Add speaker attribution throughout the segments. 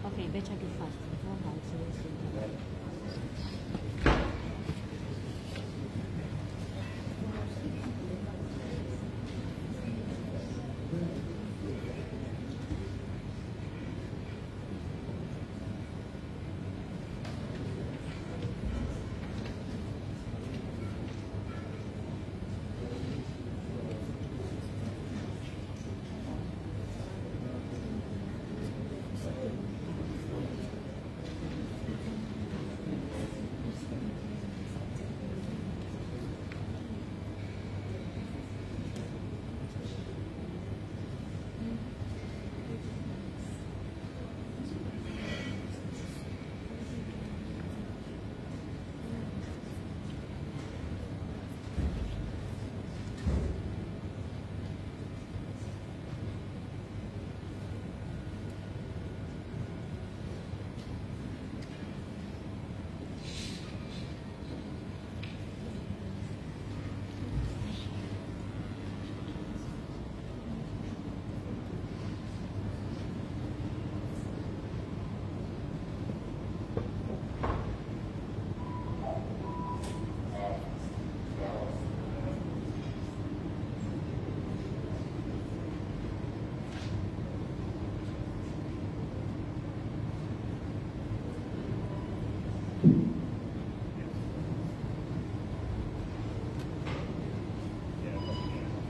Speaker 1: Okay, better do fast.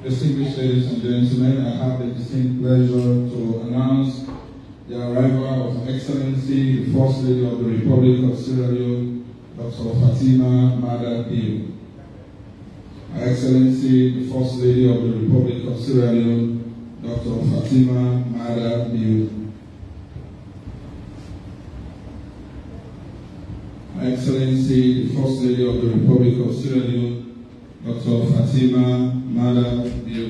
Speaker 2: Distinguished ladies and gentlemen, I have the distinct pleasure to announce the arrival of Excellency, the First Lady of the Republic of Sierra Leone, Dr. Fatima Mada Bio. Her Excellency, the First Lady of the Republic of Sierra Leone, Dr. Fatima Mada Bio. Her Excellency, the First Lady of the Republic of Sierra Leone, Dr. Fatima Mada Bio.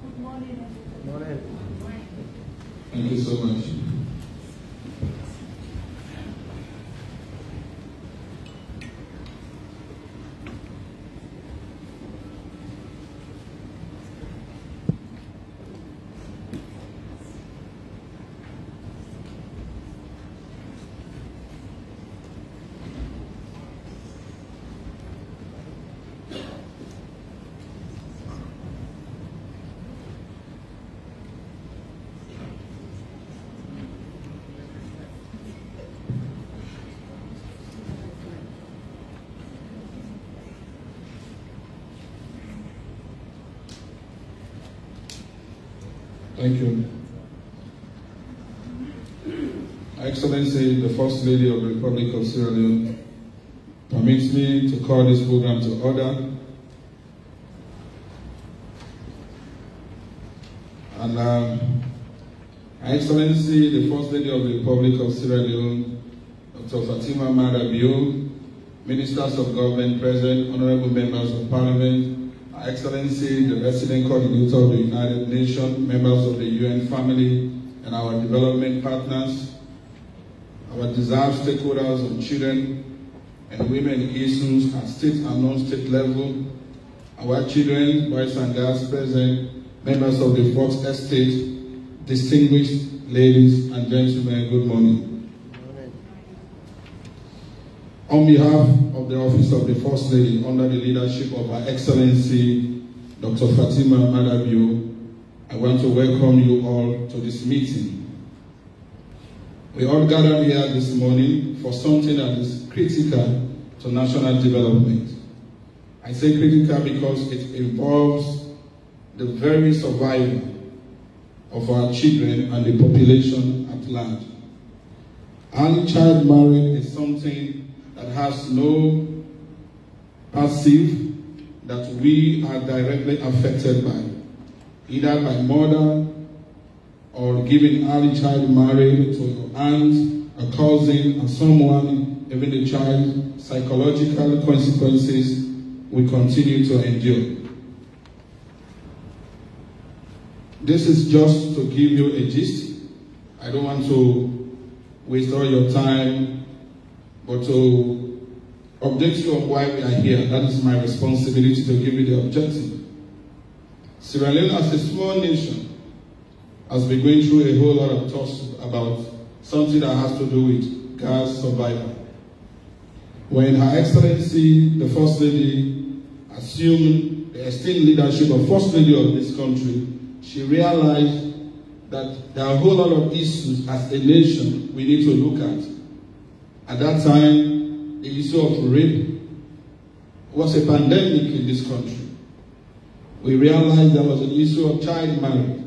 Speaker 3: Good morning.
Speaker 2: Thank you so much. Thank you. Excellency, the First Lady of the Republic of Sierra Leone, permits me to call this program to order. And Excellency, the First Lady of the Republic of Sierra Leone, Dr. Fatima Mada Bio, Ministers of Government present, Honorable Members of Parliament, Her Excellency, the Resident Coordinator of the United Nations, members of the UN family, and our development partners, our deserved stakeholders on children and women issues at state and non-state level, our children, boys and girls present, members of the Fox Estate, distinguished ladies and gentlemen, good morning. On behalf of the Office of the First Lady, under the leadership of Her Excellency, Dr. Fatima Mada Bio, I want to welcome you all to this meeting. We all gathered here this morning for something that is critical to national development. I say critical because it involves the very survival of our children and the population at large. Early child marriage is something that has no passive that we are directly affected by, either by mother or giving early child marriage to your aunt, a cousin, or someone, even the child, psychological consequences we continue to endure. This is just to give you a gist. I don't want to waste all your time, but to update you on why we are here. That is my responsibility, to give you the objective. Sierra Leone, as a small nation, has been going through a whole lot of talks about something that has to do with gas survival. When Her Excellency, the First Lady, assumed the esteemed leadership of First Lady of this country, she realized that there are a whole lot of issues as a nation we need to look at. At that time, the issue of rape was a pandemic in this country. We realized there was an issue of child marriage.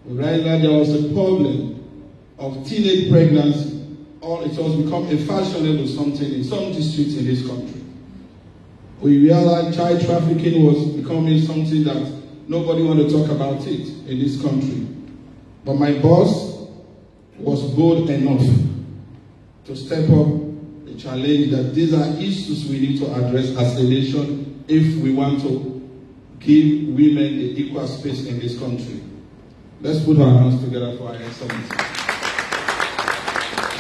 Speaker 2: We realized there was a problem of teenage pregnancy. It has become a fashionable something in some districts in this country. We realized child trafficking was becoming something that nobody wanted to talk about it in this country. But my boss was bold enough to step up the challenge that these are issues we need to address as a nation if we want to give women the equal space in this country. Let's put our hands together for Her Excellency.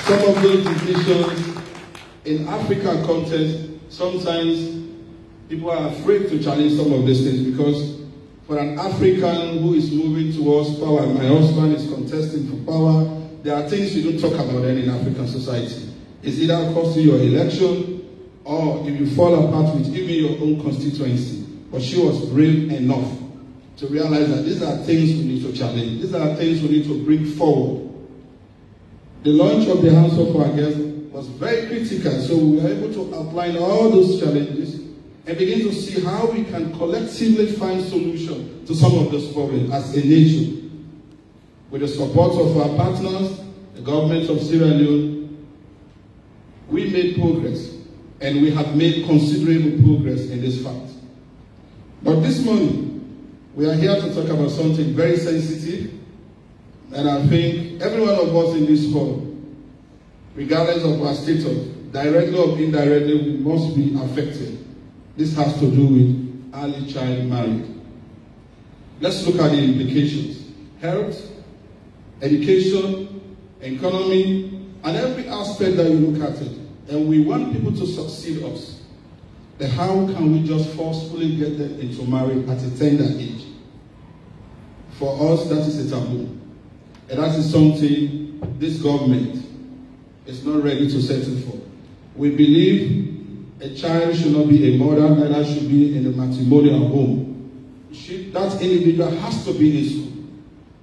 Speaker 2: Some of those decisions in African context, sometimes people are afraid to challenge some of these things because for an African who is moving towards power, my husband is contesting for power, there are things you don't talk about in African society. It's either costing your election or if you fall apart with even your own constituency. But she was brave enough to realize that these are things we need to challenge. These are things we need to bring forward. The launch of the House of our Guests was very critical, so we were able to outline all those challenges and begin to see how we can collectively find solutions to some of those problems as a nation. With the support of our partners, the government of Sierra Leone, we made progress, and we have made considerable progress in this fact. But this morning, we are here to talk about something very sensitive, and I think every one of us in this hall, regardless of our status, directly or indirectly, we must be affected. This has to do with early child marriage. Let's look at the implications. Health, education, economy, and every aspect that you look at it. And we want people to succeed us. Then how can we just forcefully get them into marriage at a tender age? For us, that is a taboo. And that is something this government is not ready to settle for. We believe a child should not be a mother, neither should be in a matrimonial home. That individual has to be in school.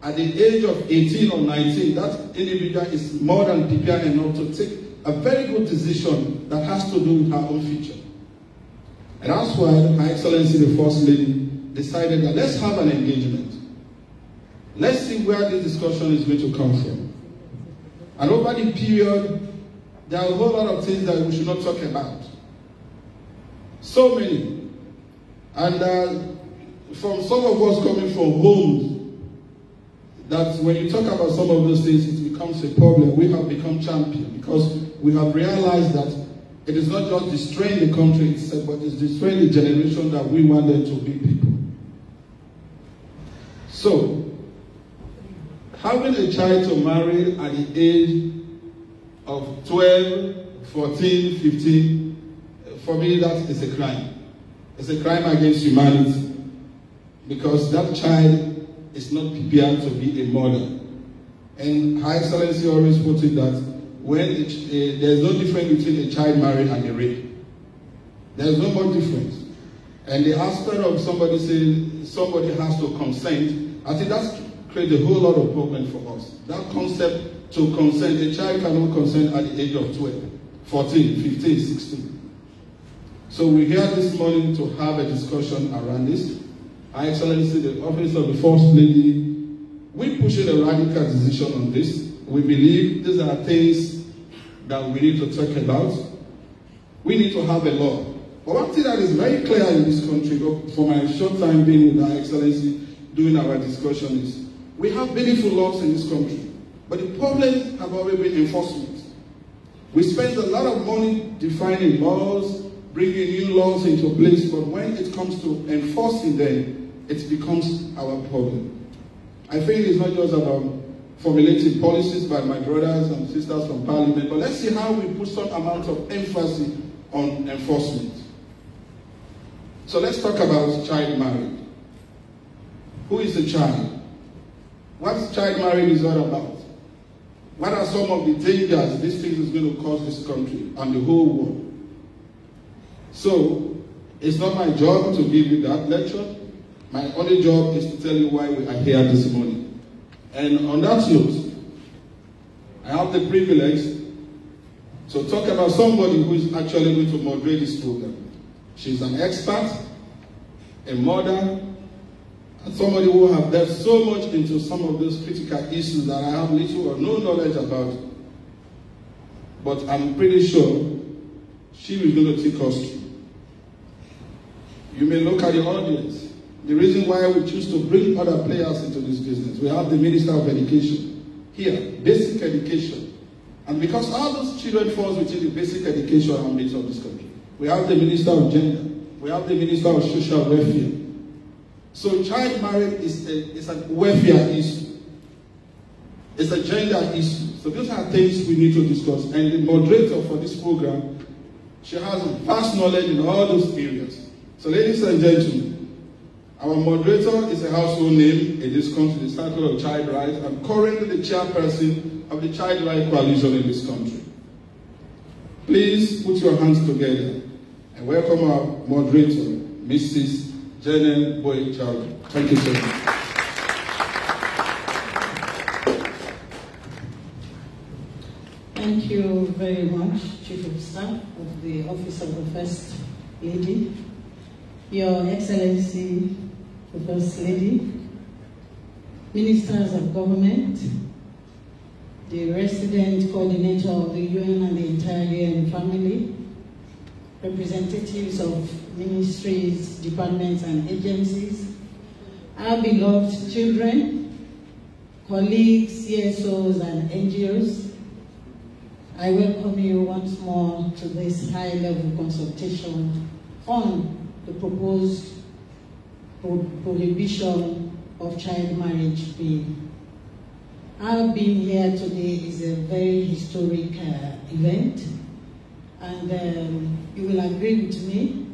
Speaker 2: At the age of 18 or 19, that individual is more than prepared enough to take a very good decision that has to do with her own future. And that's why Her Excellency the First Lady decided that let's have an engagement. Let's see where this discussion is going to come from. And over the period, there are a whole lot of things that we should not talk about. So many. And from some of us coming from homes, that when you talk about some of those things, it becomes a problem. We have become champions because we have realized that it is not just destroying the country itself, but it's destroying the generation that we want them to be people. So, having a child to marry at the age of 12, 14, 15, for me that is a crime. It's a crime against humanity because that child is not prepared to be a mother. And Her Excellency always put it that when there's no difference between a child marriage and a rape. There's no more difference. And the aspect of somebody saying somebody has to consent, I think that's creates a whole lot of problem for us. That concept to consent, a child cannot consent at the age of 12, 14, 15, 16. So we're here this morning to have a discussion around this. Her Excellency, the Office of the First Lady, we're pushing a radical decision on this. We believe these are things that we need to talk about. We need to have a law. But one thing that is very clear in this country, for my short time being with Her Excellency doing our discussion, is we have beautiful laws in this country, but the problems have always been enforcement. We spend a lot of money defining laws, bringing new laws into place, but when it comes to enforcing them, it becomes our problem. I think it's not just about formulating policies by my brothers and sisters from Parliament, but let's see how we put some amount of emphasis on enforcement. So let's talk about child marriage. Who is the child? What child marriage is all about? What are some of the dangers this thing is going to cause this country and the whole world? So, it's not my job to give you that lecture. My only job is to tell you why we are here this morning. And on that note, I have the privilege to talk about somebody who is actually going to moderate this program. She's an expert, a mother, and somebody who has delved so much into some of those critical issues that I have little or no knowledge about. But I'm pretty sure she is going to take us through. You may look at the audience. The reason why we choose to bring other players into this business. We have the Minister of Education here, basic education. And because all those children fall within the basic education ambit of this country. We have the Minister of Gender. We have the Minister of Social Welfare. So child marriage is a welfare issue. It's a gender issue. So these are things we need to discuss. And the moderator for this program, she has vast knowledge in all those areas. So ladies and gentlemen, our moderator is a household name in this country, the Circle of Child Rights, and currently the chairperson of the Child Rights Coalition in this country. Please put your hands together and welcome our moderator, Mrs. 𝐒𝐞𝐫. Thank you so much.
Speaker 1: Thank you very much, Chief of Staff of the Office of the First Lady, Your Excellency, the First Lady, Ministers of Government, the resident coordinator of the UN and the entire UN family, representatives of ministries, departments, and agencies, our beloved children, colleagues, CSOs, and NGOs, I welcome you once more to this high-level consultation on the proposed prohibition of child marriage bill. Our being here today is a very historic event, and you will agree with me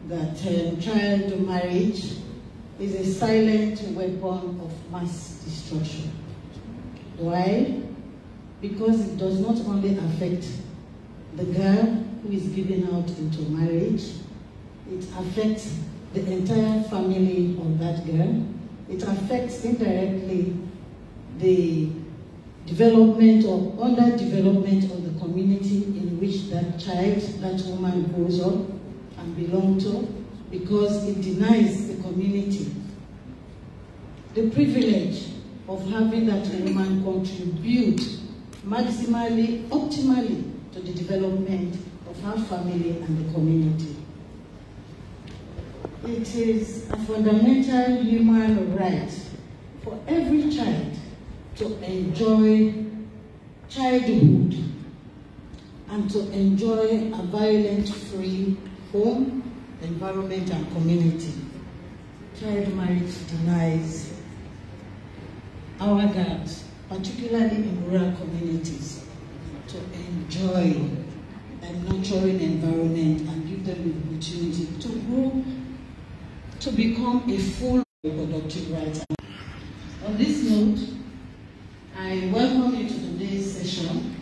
Speaker 1: that child marriage is a silent weapon of mass destruction. Why? Because it does not only affect the girl who is given out into marriage, it affects the entire family of that girl. It affects indirectly the development or underdevelopment of the community in which that child, that woman grows up and belongs to, because it denies the community the privilege of having that woman contribute maximally, optimally to the development of her family and the community. It is a fundamental human right for every child to enjoy childhood and to enjoy a violence-free home, environment, and community. Child marriage denies our girls, particularly in rural communities, to enjoy a nurturing environment and give them the opportunity to grow, to become a full reproductive right. On this note, I welcome you to today's session.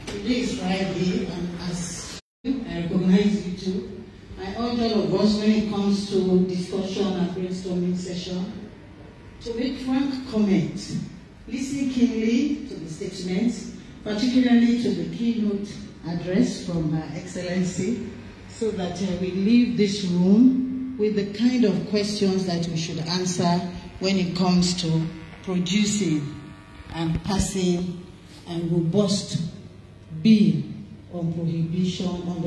Speaker 1: Today is Friday, and as I recognize you too, I urge all of us when it comes to discussion and brainstorming session to make frank comments, listen keenly to the statements, particularly to the keynote address from Her Excellency, so that we leave this room with the kind of questions that we should answer when it comes to producing and passing a robust bill on the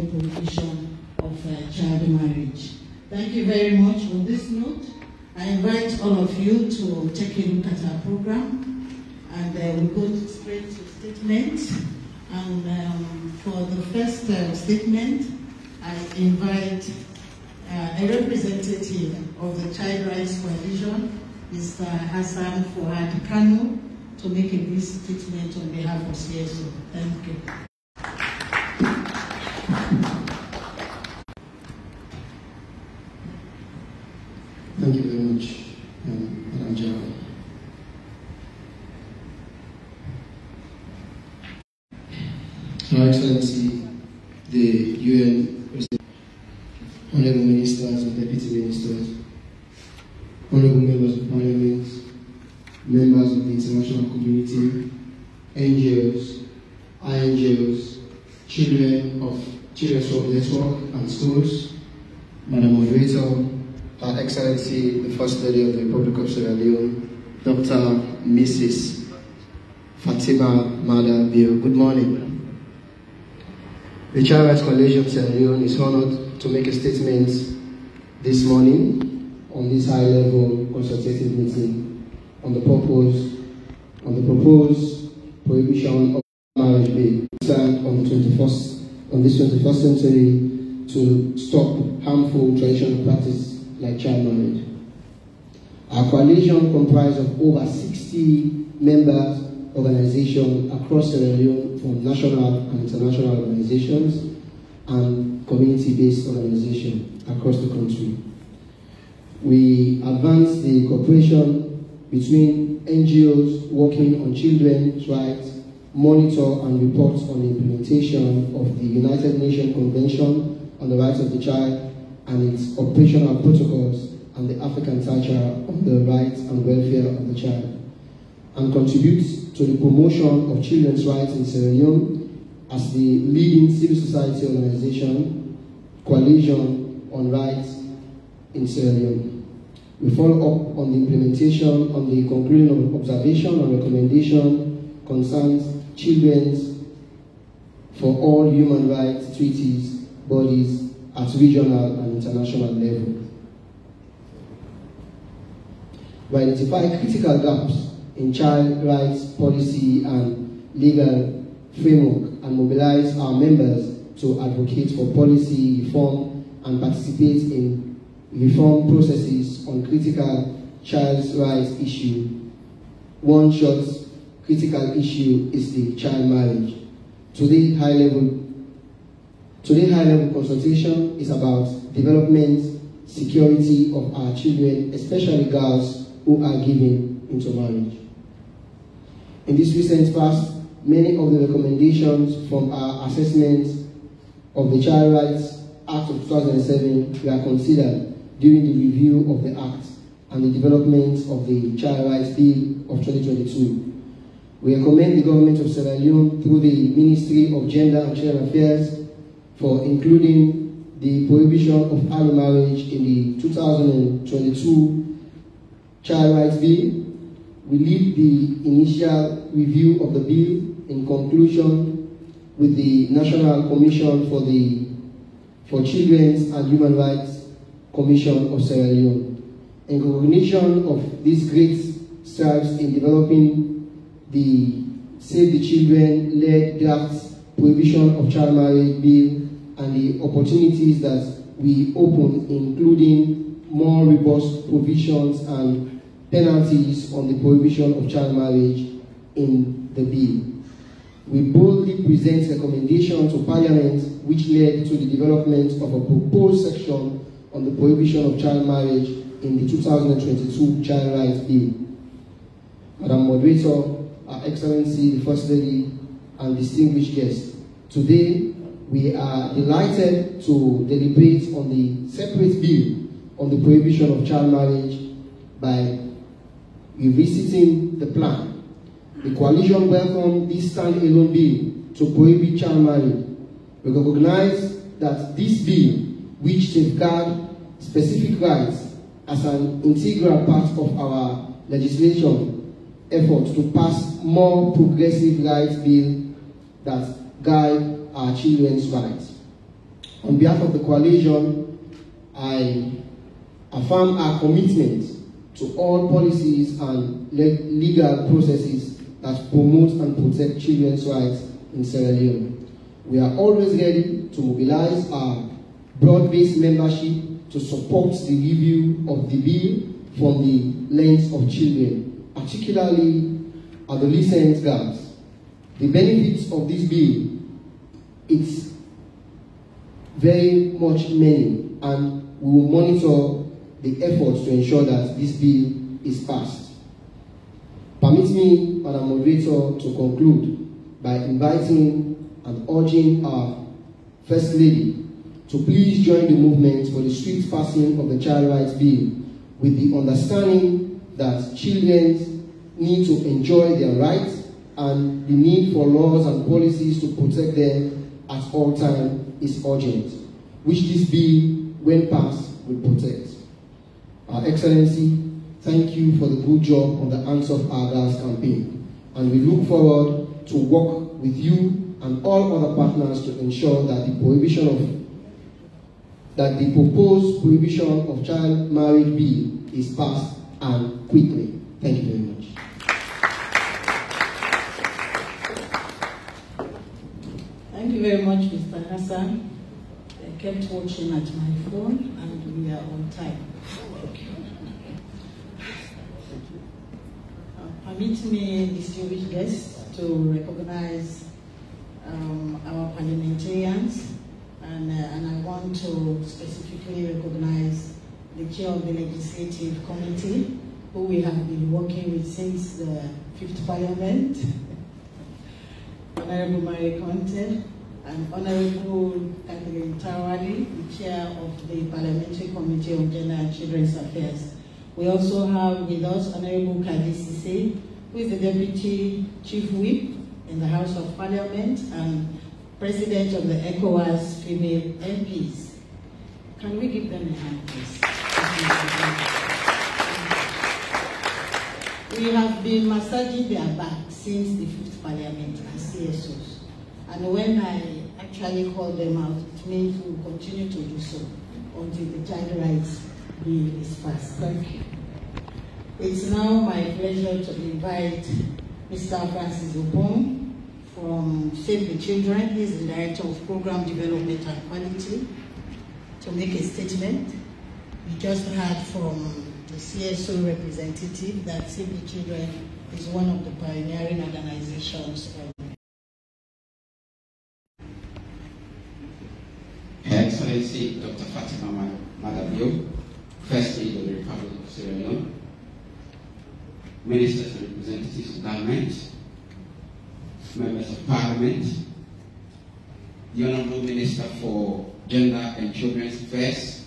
Speaker 1: prohibition of child marriage. Thank you very much. On this note, I invite all of you to take a look at our program, and we'll go straight to statements. And for the first statement, I invite a representative of the Child Rights Coalition, Mr. Hassan Fuad Kano to make a brief statement on behalf of CSO. Thank you.
Speaker 4: Thank you very much, Madam General. Your Excellency, the UN President, Honorable Ministers and Deputy Ministers, Honorable Members of Parliament, members of the international community, NGOs, INGOs, children of Children's Network and schools, Madam Moderator, Her Excellency, the First Lady of the Republic of Sierra Leone, Dr. Mrs. Fatima Mada-Bio. Good morning. The Child Rights Coalition of Sierra Leone is honored to make a statement this morning on this high-level consultative meeting on the proposed prohibition of marriage bill stand on this 21st century to stop harmful traditional practice like child marriage. Our coalition comprises of over 60 members organizations across Sierra Leone, from national and international organizations and community-based organizations across the country. We advance the cooperation between NGOs working on children's rights, monitor and report on the implementation of the United Nations Convention on the Rights of the Child and its operational protocols and the African Charter on the Rights and Welfare of the Child, and contributes to the promotion of children's rights in Sierra Leone as the leading civil society organization, Coalition on Rights in Sierra Leone. We follow up on the implementation on the conclusion of observation and recommendation concerns children's for all human rights treaties, bodies at regional and international level. We identify critical gaps in child rights policy and legal framework and mobilize our members to advocate for policy reform and participate in reform processes on critical child rights issue. One short critical issue is the child marriage. Today high-level consultation is about development, security of our children, especially girls who are given into marriage. In this recent past, many of the recommendations from our assessment of the Child Rights Act of 2007 were considered during the review of the Act and the development of the Child Rights Bill of 2022. We recommend the government of Sierra Leone through the Ministry of Gender and Children Affairs for including the prohibition of early marriage in the 2022 Child Rights Bill. We lead the initial review of the bill in conclusion with the National Commission for Children's and Human Rights Commission of Sierra Leone. In recognition of these great strides in developing the Save the Children-led draft prohibition of child marriage bill and the opportunities that we open, including more robust provisions and penalties on the prohibition of child marriage in the bill. We boldly present recommendations to Parliament which led to the development of a proposed section on the prohibition of child marriage in the 2022 Child Rights Bill. Madam Moderator, Her Excellency, the First Lady, and distinguished guests, today we are delighted to deliberate on the separate bill on the prohibition of child marriage by revisiting the plan. The coalition welcomed this stand-alone bill to prohibit child marriage. We recognize that this bill, which safeguards specific rights as an integral part of our legislation effort to pass more progressive rights bills that guide our children's rights. On behalf of the coalition, I affirm our commitment to all policies and legal processes that promote and protect children's rights in Sierra Leone. We are always ready to mobilize our broad-based membership to support the review of the bill from the lens of children, particularly adolescent girls. The benefits of this bill, it's very much many, and we will monitor the efforts to ensure that this bill is passed. Permit me, Madam Moderator, to conclude by inviting and urging our First Lady to please join the movement for the swift passing of the Child Rights Bill, with the understanding that children need to enjoy their rights and the need for laws and policies to protect them at all times is urgent, which this bill, when passed, will protect. Our Excellency, thank you for the good job on the Hands of Our Girls campaign, and we look forward to work with you and all other partners to ensure that the proposed prohibition of child marriage bill is passed and quickly. Thank you very much.
Speaker 1: Thank you very much, Mr. Hassan. I kept watching at my phone and we are on time. Permit me, distinguished guests, to recognize our parliamentarians, and I want to specifically recognize the chair of the Legislative Committee, who we have been working with since the 5th Parliament, Honorable Marie Conte, and Honorable 𝐓𝐡𝐞 𝐅𝐢𝐫𝐬𝐭, the chair of the Parliamentary Committee on Gender and Children's Affairs. We also have with us Honorable 𝐒𝐫𝐴𝐫𝐶, who is the Deputy Chief Whip in the House of Parliament and President of the ECOWAS Female MPs. Can we give them a hand, please? We have been massaging their back since the 5th Parliament as CSOs. And when I actually called them out, it means we will continue to do so until the Child Rights Bill is passed. Thank you. It's now my pleasure to invite Mr. Francis Obon from Save the Children. He's the Director of Program Development and Quality, to make a statement. We just heard from the CSO representative that Save the Children is one of the pioneering organizations.
Speaker 5: Her Excellency Dr. Fatima Madabio, First Lady of the Republic of Sierra Leone, Ministers and representatives of government, members of Parliament, the Honourable Minister for Gender and Children's Affairs,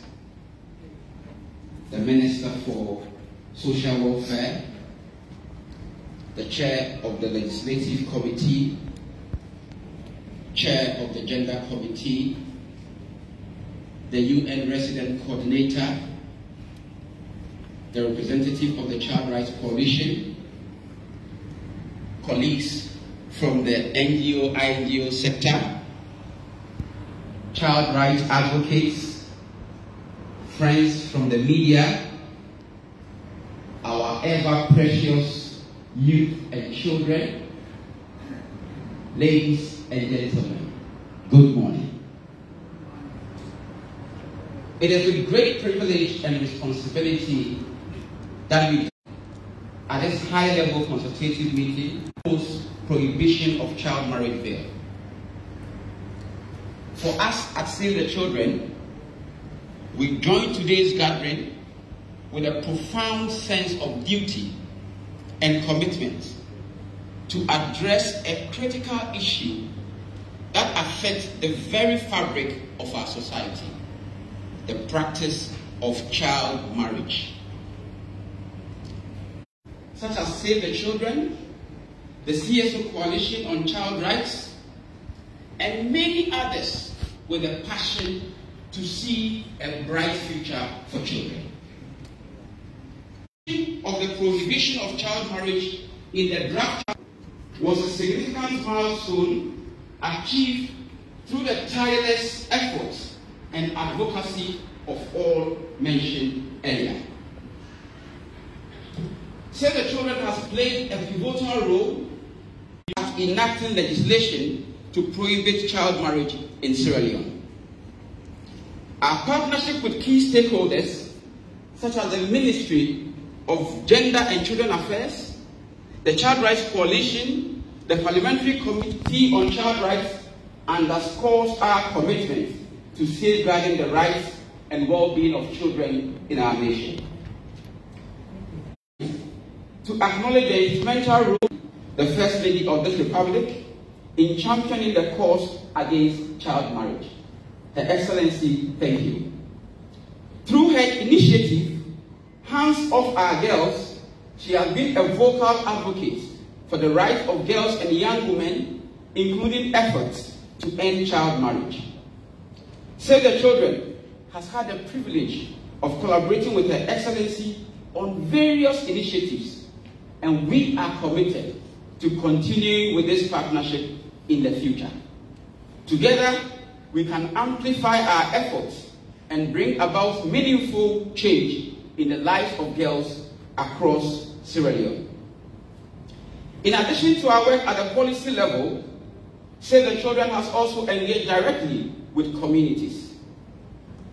Speaker 5: the Minister for Social Welfare, the Chair of the Legislative Committee, Chair of the Gender Committee, the UN Resident Coordinator, the representative of the Child Rights Coalition, colleagues from the NGO sector, child rights advocates, friends from the media, our ever precious youth and children, ladies and gentlemen, good morning. It is with great privilege and responsibility that we, at this high-level consultative meeting, propose prohibition of child marriage bill. For us at Save the Children, we join today's gathering with a profound sense of duty and commitment to address a critical issue that affects the very fabric of our society, the practice of child marriage. Such as Save the Children, the CSO Coalition on Child Rights, and many others with a passion to see a bright future for children. Of the prohibition of child marriage in the draft was a significant milestone achieved through the tireless efforts and advocacy of all mentioned earlier. Save the Children has played a pivotal role in enacting legislation to prohibit child marriage in Sierra Leone. Our partnership with key stakeholders, such as the Ministry of Gender and Children Affairs, the Child Rights Coalition, the Parliamentary Committee on Child Rights underscores our commitment to safeguarding the rights and well-being of children in our nation. To acknowledge the instrumental role of the First Lady of this Republic in championing the cause against child marriage. Her Excellency, thank you. Through her initiative, Hands Off Our Girls, she has been a vocal advocate for the rights of girls and young women, including efforts to end child marriage. Save the Children has had the privilege of collaborating with Her Excellency on various initiatives, and we are committed to continuing with this partnership in the future. Together, we can amplify our efforts and bring about meaningful change in the lives of girls across Sierra Leone. In addition to our work at the policy level, Save the Children has also engaged directly with communities,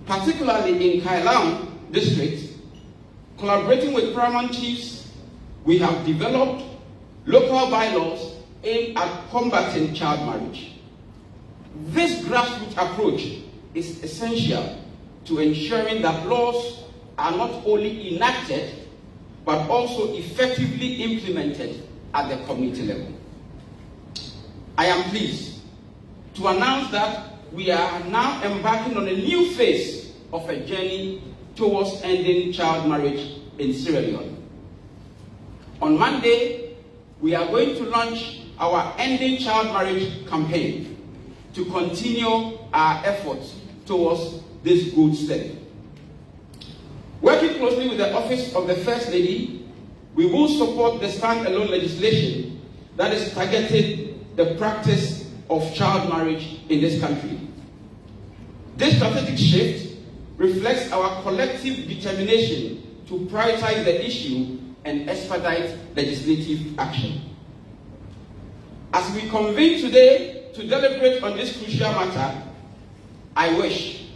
Speaker 5: particularly in 𝐤𝐤𝐿𝐴𝐿𝐴 district. Collaborating with paramount chiefs, we have developed local bylaws aimed at combating child marriage. This grassroots approach is essential to ensuring that laws are not only enacted, but also effectively implemented at the community level. I am pleased to announce that we are now embarking on a new phase of a journey towards ending child marriage in Sierra Leone. On Monday, we are going to launch our Ending Child Marriage campaign to continue our efforts towards this good step. Working closely with the Office of the First Lady, we will support the standalone legislation that is targeted the practice of child marriage in this country. This strategic shift reflects our collective determination to prioritize the issue and expedite legislative action. As we convene today to deliberate on this crucial matter, I wish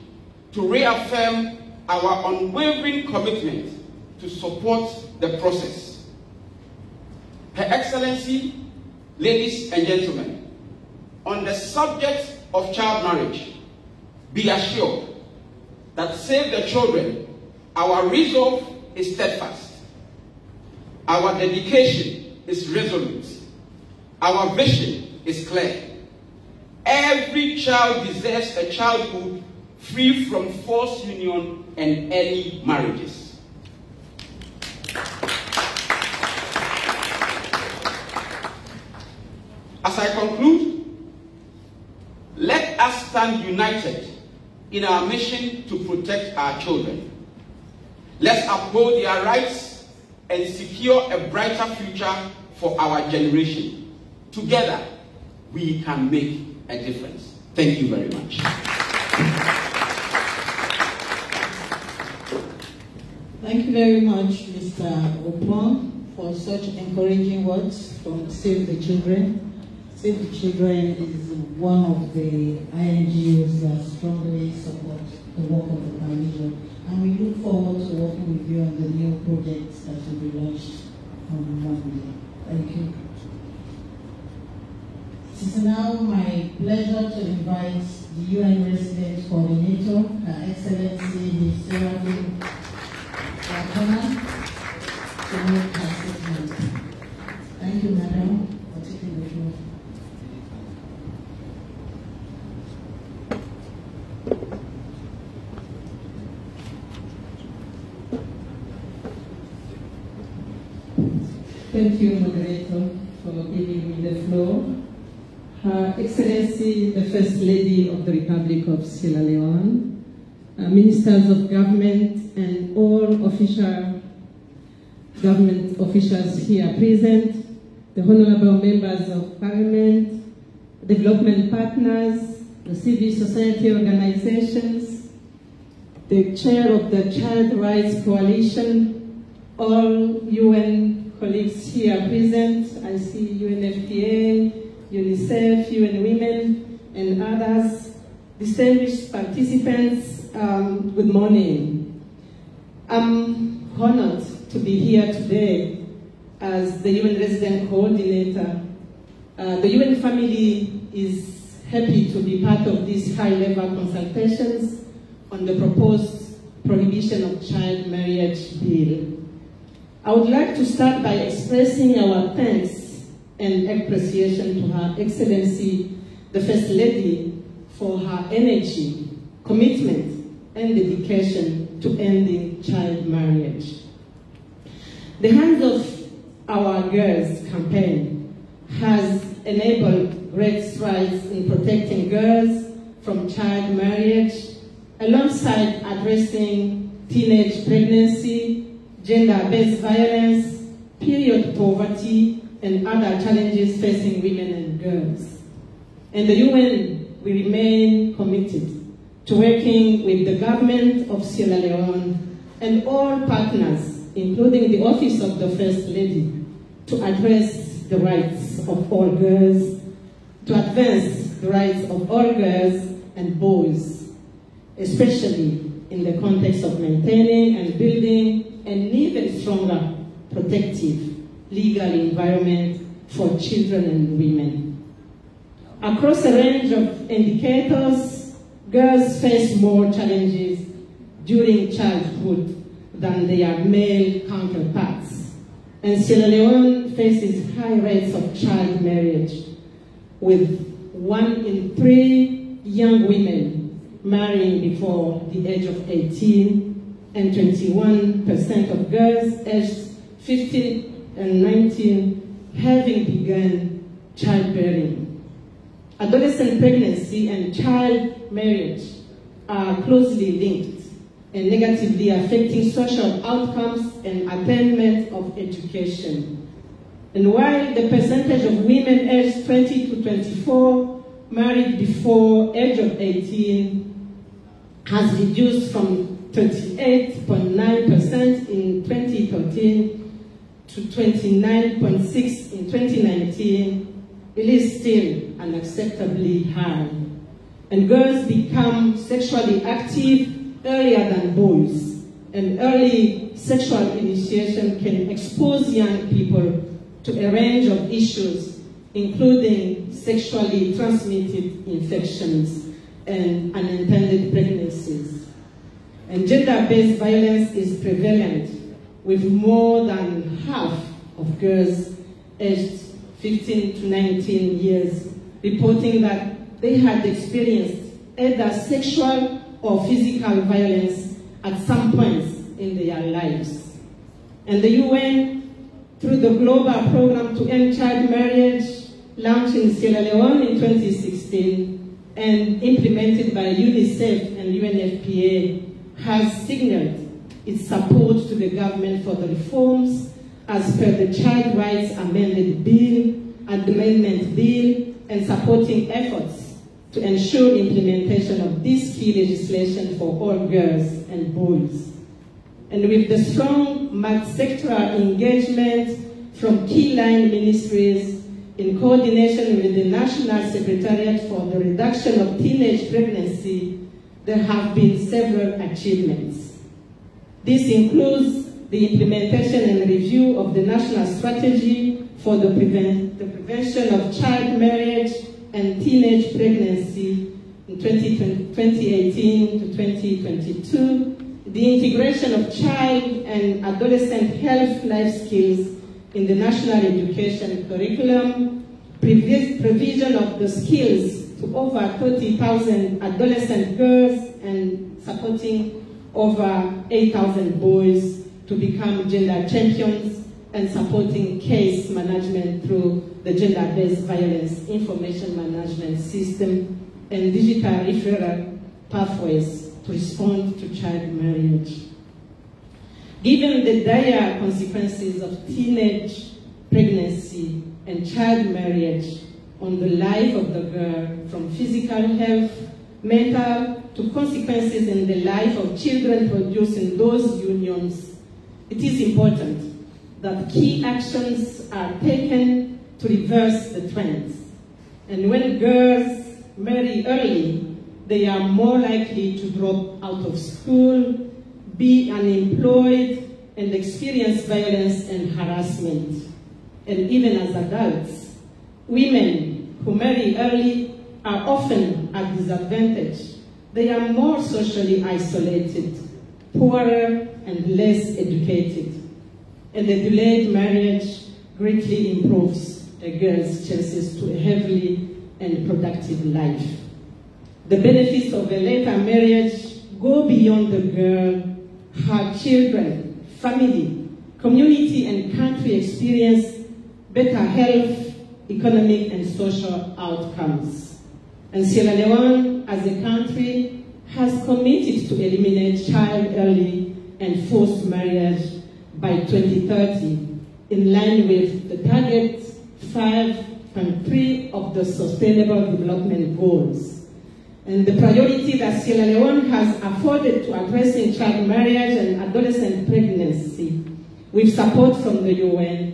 Speaker 5: to reaffirm our unwavering commitment to support the process. Her Excellency, ladies and gentlemen, on the subject of child marriage, be assured that Save the Children, our resolve is steadfast, our dedication is resolute, our vision is clear. Every child deserves a childhood free from forced union and early marriages. As I conclude, let us stand united in our mission to protect our children. Let's uphold their rights and secure a brighter future for our generation. Together, we can make a difference. Thank you very much.
Speaker 1: Thank you very much, Mr. Opon, for such encouraging words from Save the Children. Save the Children is one of the INGOs that strongly support the work of the coalition, and we look forward to working with you on the new projects that will be launched on Monday. Thank you. It is now my pleasure to invite the UN Resident Coordinator, Her Excellency Ms. SierraLeone, to make her statement. Thank you, Madam, for taking the floor.
Speaker 6: Thank you, Moderator, for giving me the floor. Her Excellency, the First Lady of the Republic of Sierra Leone, Ministers of Government, and all official government officials here present, the Honorable Members of Parliament, development partners, the civil society organizations, the Chair of the Child Rights Coalition, all UN colleagues here present. I see UNFPA, UNICEF, UN Women, and others. Distinguished participants, good morning. I'm honored to be here today as the UN Resident Coordinator. The UN family is happy to be part of these high-level consultations on the proposed prohibition of child marriage bill. I would like to start by expressing our thanks and appreciation to Her Excellency, the First Lady, for her energy, commitment, and dedication to ending child marriage. The Hands of Our Girls campaign has enabled great strides in protecting girls from child marriage, alongside addressing teenage pregnancy, gender-based violence, period poverty, and other challenges facing women and girls. In the UN, we remain committed to working with the government of Sierra Leone and all partners, including the Office of the First Lady, to address the rights of all girls, to advance the rights of all girls and boys, especially in the context of maintaining and building an even stronger protective legal environment for children and women. Across a range of indicators, girls face more challenges during childhood than their male counterparts, and Sierra Leone faces high rates of child marriage, with 1 in 3 young women marrying before the age of 18, and 21% of girls aged 15 and 19 having begun childbearing. Adolescent pregnancy and child marriage are closely linked and negatively affecting social outcomes and attainment of education. And while the percentage of women aged 20 to 24 married before age of 18 has reduced from 38.9% in 2013 to 29.6% in 2019, it is still unacceptably high. And girls become sexually active earlier than boys, and early sexual initiation can expose young people to a range of issues, including sexually transmitted infections and unintended pregnancies. And gender-based violence is prevalent, with more than half of girls aged 15 to 19 years reporting that they had experienced either sexual or physical violence at some points in their lives. And the UN, through the Global Program to End Child Marriage, launched in Sierra Leone in 2016 and implemented by UNICEF and UNFPA, has signaled its support to the government for the reforms as per the Child Rights Amendment Bill, and supporting efforts to ensure implementation of this key legislation for all girls and boys. And with the strong multi-sectoral engagement from key line ministries in coordination with the National Secretariat for the Reduction of Teenage Pregnancy, there have been several achievements. This includes the implementation and review of the National Strategy for the prevention of child marriage and teenage pregnancy in 2018 to 2022, the integration of child and adolescent health life skills in the national education curriculum, provision of the skills to over 30,000 adolescent girls and supporting over 8,000 boys to become gender champions, and supporting case management through the gender-based violence information management system and digital referral pathways to respond to child marriage. Given the dire consequences of teenage pregnancy and child marriage on the life of the girl, from physical health, mental, to consequences in the life of children produced in those unions, it is important that key actions are taken to reverse the trends. And when girls marry early, they are more likely to drop out of school, be unemployed, and experience violence and harassment. And even as adults, women who marry early are often at disadvantage. They are more socially isolated, poorer, and less educated. And the delayed marriage greatly improves a girl's chances to a healthy and productive life. The benefits of a later marriage go beyond the girl. Her children, family, community, and country experience better health, economic, and social outcomes. And Sierra Leone, as a country, has committed to eliminate child early and forced marriage by 2030, in line with the target 5.3 of the Sustainable Development Goals. And the priority that Sierra Leone has afforded to addressing child marriage and adolescent pregnancy, with support from the UN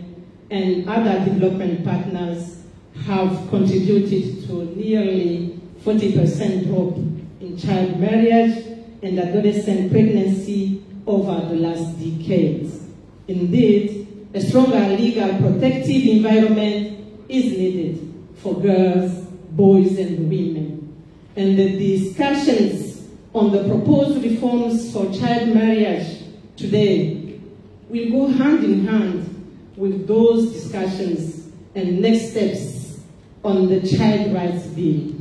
Speaker 6: and other development partners, have contributed to nearly 40% drop in child marriage and adolescent pregnancy over the last decade. Indeed, a stronger legal protective environment is needed for girls, boys, and women. And the discussions on the proposed reforms for child marriage today will go hand in hand with those discussions and next steps on the Child Rights Bill.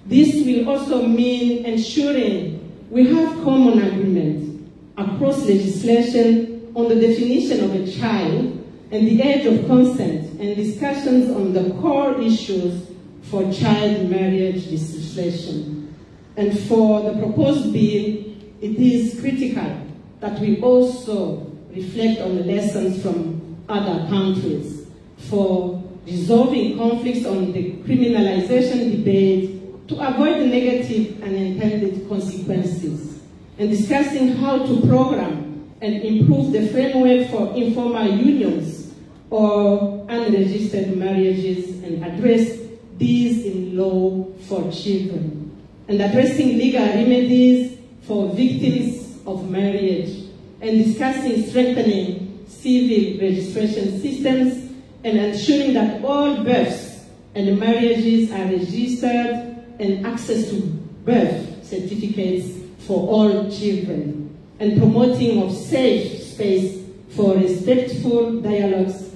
Speaker 6: This will also mean ensuring we have common agreement across legislation on the definition of a child and the age of consent, and discussions on the core issues for child marriage legislation. And for the proposed bill, it is critical that we also reflect on the lessons from other countries for resolving conflicts on the criminalization debate to avoid the negative and unintended consequences, and discussing how to program and improve the framework for informal unions or unregistered marriages and address these in law for children, and addressing legal remedies for victims of marriage, and discussing strengthening civil registration systems and ensuring that all births and marriages are registered and access to birth certificates for all children, and promoting of safe space for respectful dialogues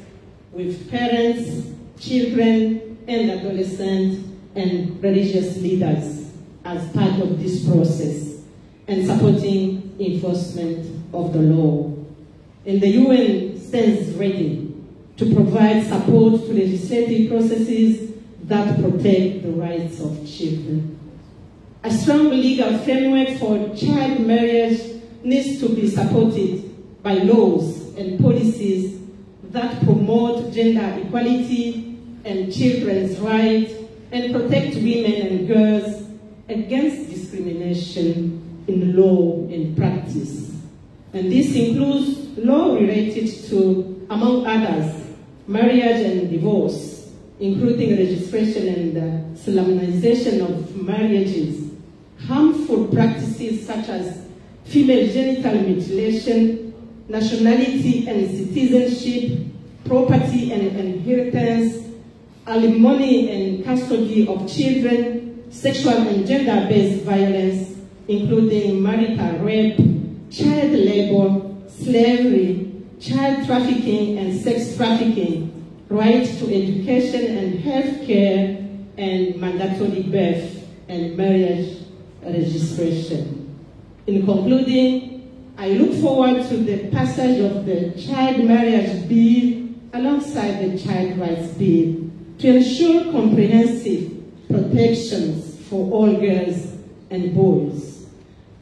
Speaker 6: with parents, children, and adolescents and religious leaders as part of this process, and supporting enforcement of the law. And the UN stands ready to provide support to legislative processes that protect the rights of children. A strong legal framework for child marriage needs to be supported by laws and policies that promote gender equality and children's rights and protect women and girls against discrimination in law and practice. And this includes law related to, among others, marriage and divorce, including registration and solemnization of marriages, harmful practices such as female genital mutilation, nationality and citizenship, property and inheritance, alimony and custody of children, sexual and gender-based violence, including marital rape, child labor, slavery, child trafficking and sex trafficking, right to education and health care, and mandatory birth and marriage registration. In concluding, I look forward to the passage of the Child Marriage Bill alongside the Child Rights Bill to ensure comprehensive protections for all girls and boys.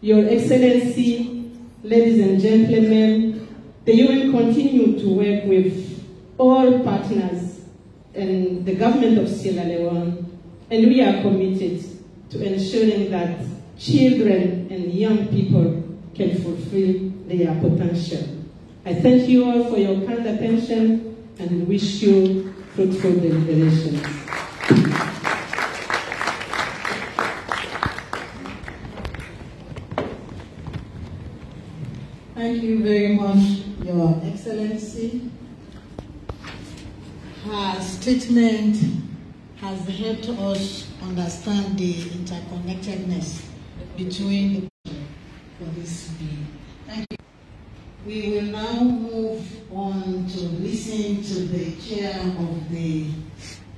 Speaker 6: Your Excellency, ladies and gentlemen, the UN continue to work with all partners and the government of Sierra Leone, and we are committed to ensuring that children and young people can fulfill their potential. I thank you all for your kind attention and wish you fruitful deliberations.
Speaker 1: Thank you very much, Your Excellency. Her statement has helped us understand the interconnectedness between the for this bill. Thank you. We will now move on to listen to the chair of the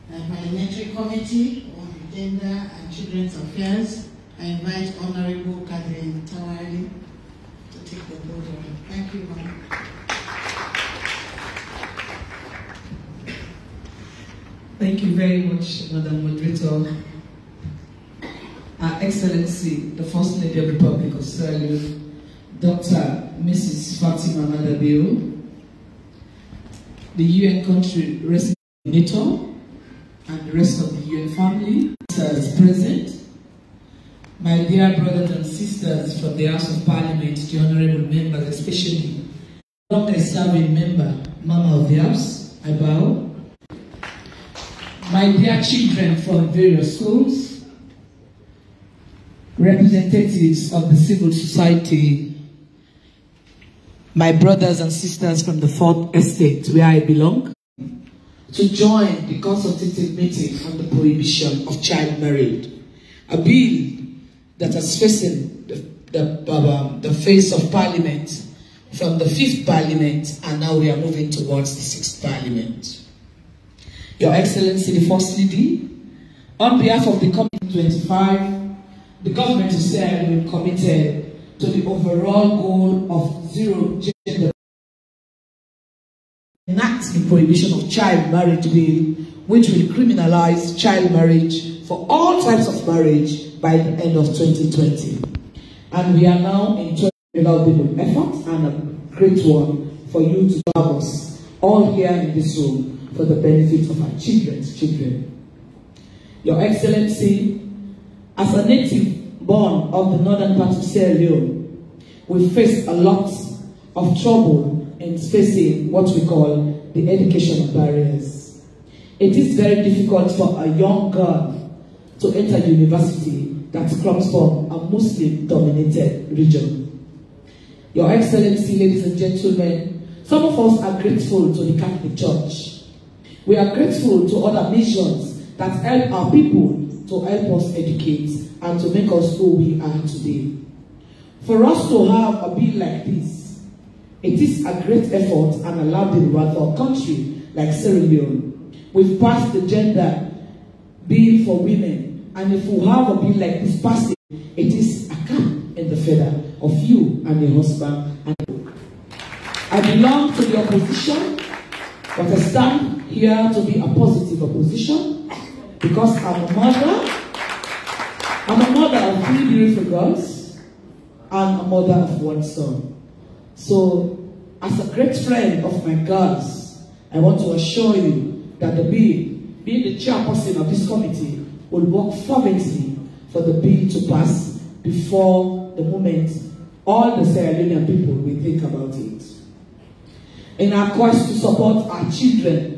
Speaker 1: Parliamentary Committee on Gender and Children's Affairs. I invite Honorable 𝐒𝐞 𝐅𝐢𝐫𝐬𝐭 to take the podium. Thank you, ma'am.
Speaker 7: Thank you very much, Madam Moderator. Her Excellency, the First Lady of the Republic of Sierra Leone, Dr. Mrs. Fatima Madabiu, the UN country resident coordinator, and the rest of the UN family, present, my dear brothers and sisters from the House of Parliament, the honorable members, especially longest serving member, Mama of the House, I bow. My dear children from various schools, representatives of the civil society, my brothers and sisters from the Fourth Estate, where I belong, to join the consultative meeting on the prohibition of child marriage, a bill that has facing the face of Parliament from the 5th Parliament, and now we are moving towards the 6th Parliament. Your Excellency, the First Lady, on behalf of the COP25, the government of Sierra Leone committed to the overall goal of zero gender. Enact the prohibition of child marriage bill, which will criminalize child marriage for all types of marriage by the end of 2020. And we are now enjoying a laudable effort and a great one for you to have us all here in this room for the benefit of our children's children. Your Excellency, as a native born of the northern part of Sierra Leone, we face a lot of trouble in facing what we call the educational barriers. It is very difficult for a young girl to enter university that comes from a Muslim-dominated region. Your Excellency, ladies and gentlemen, some of us are grateful to the Catholic Church. We are grateful to other missions that help our people to help us educate and to make us who we are today. For us to have a bill like this, it is a great effort and a laudable for a country like Sierra Leone. We've passed the gender bill for women, and if we have a bill like this passing, it is a cap in the feather of you and your husband. I belong to the opposition, but I stand here to be a positive opposition because I'm a mother. I'm a mother of 3 beautiful girls and a mother of 1 son. So, as a great friend of my girls, I want to assure you that the bill, being the chairperson of this committee, will work fervently for the bill to pass before the moment all the Sierra Leonean people will think about it. In our quest to support our children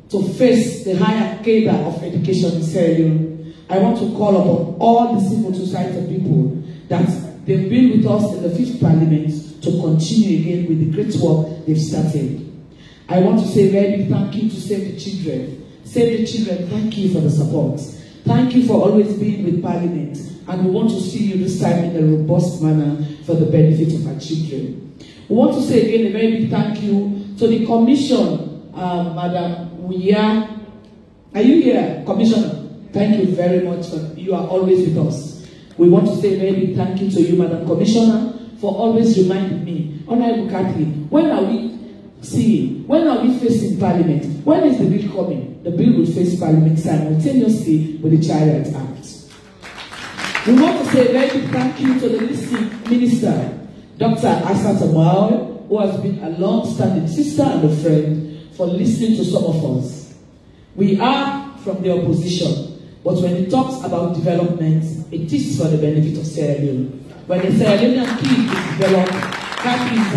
Speaker 7: to face the higher cadre of education in Sierra Leone, I want to call upon all the civil society people that they've been with us in the 5th Parliament to continue again with the great work they've started. I want to say a very big thank you to Save the Children. Save the Children, thank you for the support. Thank you for always being with Parliament, and we want to see you this time in a robust manner for the benefit of our children. We want to say again a very big thank you to the Commission, Madam Uya. Are you here, Commissioner? Thank you very much. You are always with us. We want to say a very big thank you to you, Madam Commissioner, for always reminding me, Honorable 𝐒𝐞, when are we seeing, when are we facing Parliament? When is the bill coming? The bill will face Parliament simultaneously with the Child Rights Act. We want to say a very big thank you to the listening Minister, Dr. 𝐒𝐢𝐿 𝐷𝐻𝐻, who has been a long-standing sister and a friend, for listening to some of us. We are from the opposition, but when it talks about development, it is for the benefit of Sierra Leone. When the Sierra Leonean kid is developed, country is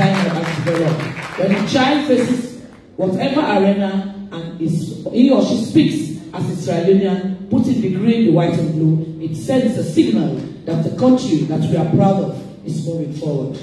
Speaker 7: developed. When a child faces whatever arena and he or she speaks as a Sierra Leonean, putting the green, the white and blue, it sends a signal that the country that we are proud of is moving forward.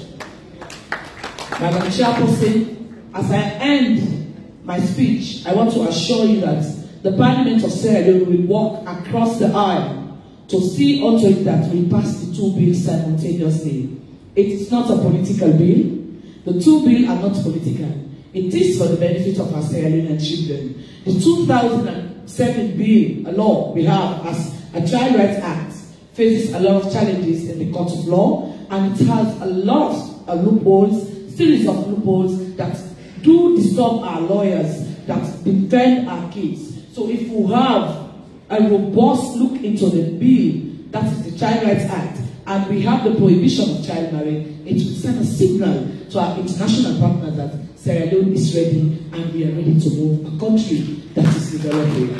Speaker 7: Madam Chairperson, as I end my speech, I want to assure you that the Parliament of Sierra Leone will walk across the aisle to see onto it that we pass the two bills simultaneously. It is not a political bill. The two bills are not political. It is for the benefit of our Sierra Leonean children. The 2007 bill, a law we have as a Child Rights Act, faces a lot of challenges in the court of law, and it has a lot of loopholes, series of loopholes that do disturb our lawyers, that defend our kids. So if we have a robust look into the bill, that is the Child Rights Act, and we have the prohibition of child marriage, it will send a signal to our international partners that Sierra Leone is ready and we are ready to move a country that is developing.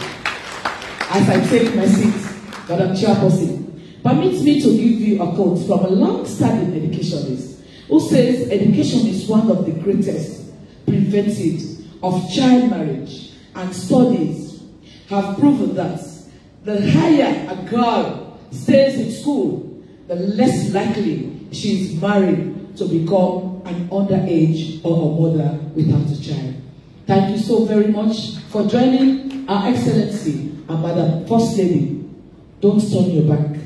Speaker 7: As I take my seat, Madam Chairperson, permit me to give you a quote from a long-standing educationist who says education is one of the greatest preventives of child marriage, and studies have proven that the higher a girl stays in school, the less likely she is married to become an underage or a mother without a child. Thank you so very much for joining Our Excellency and Madam First Lady. Don't turn your back.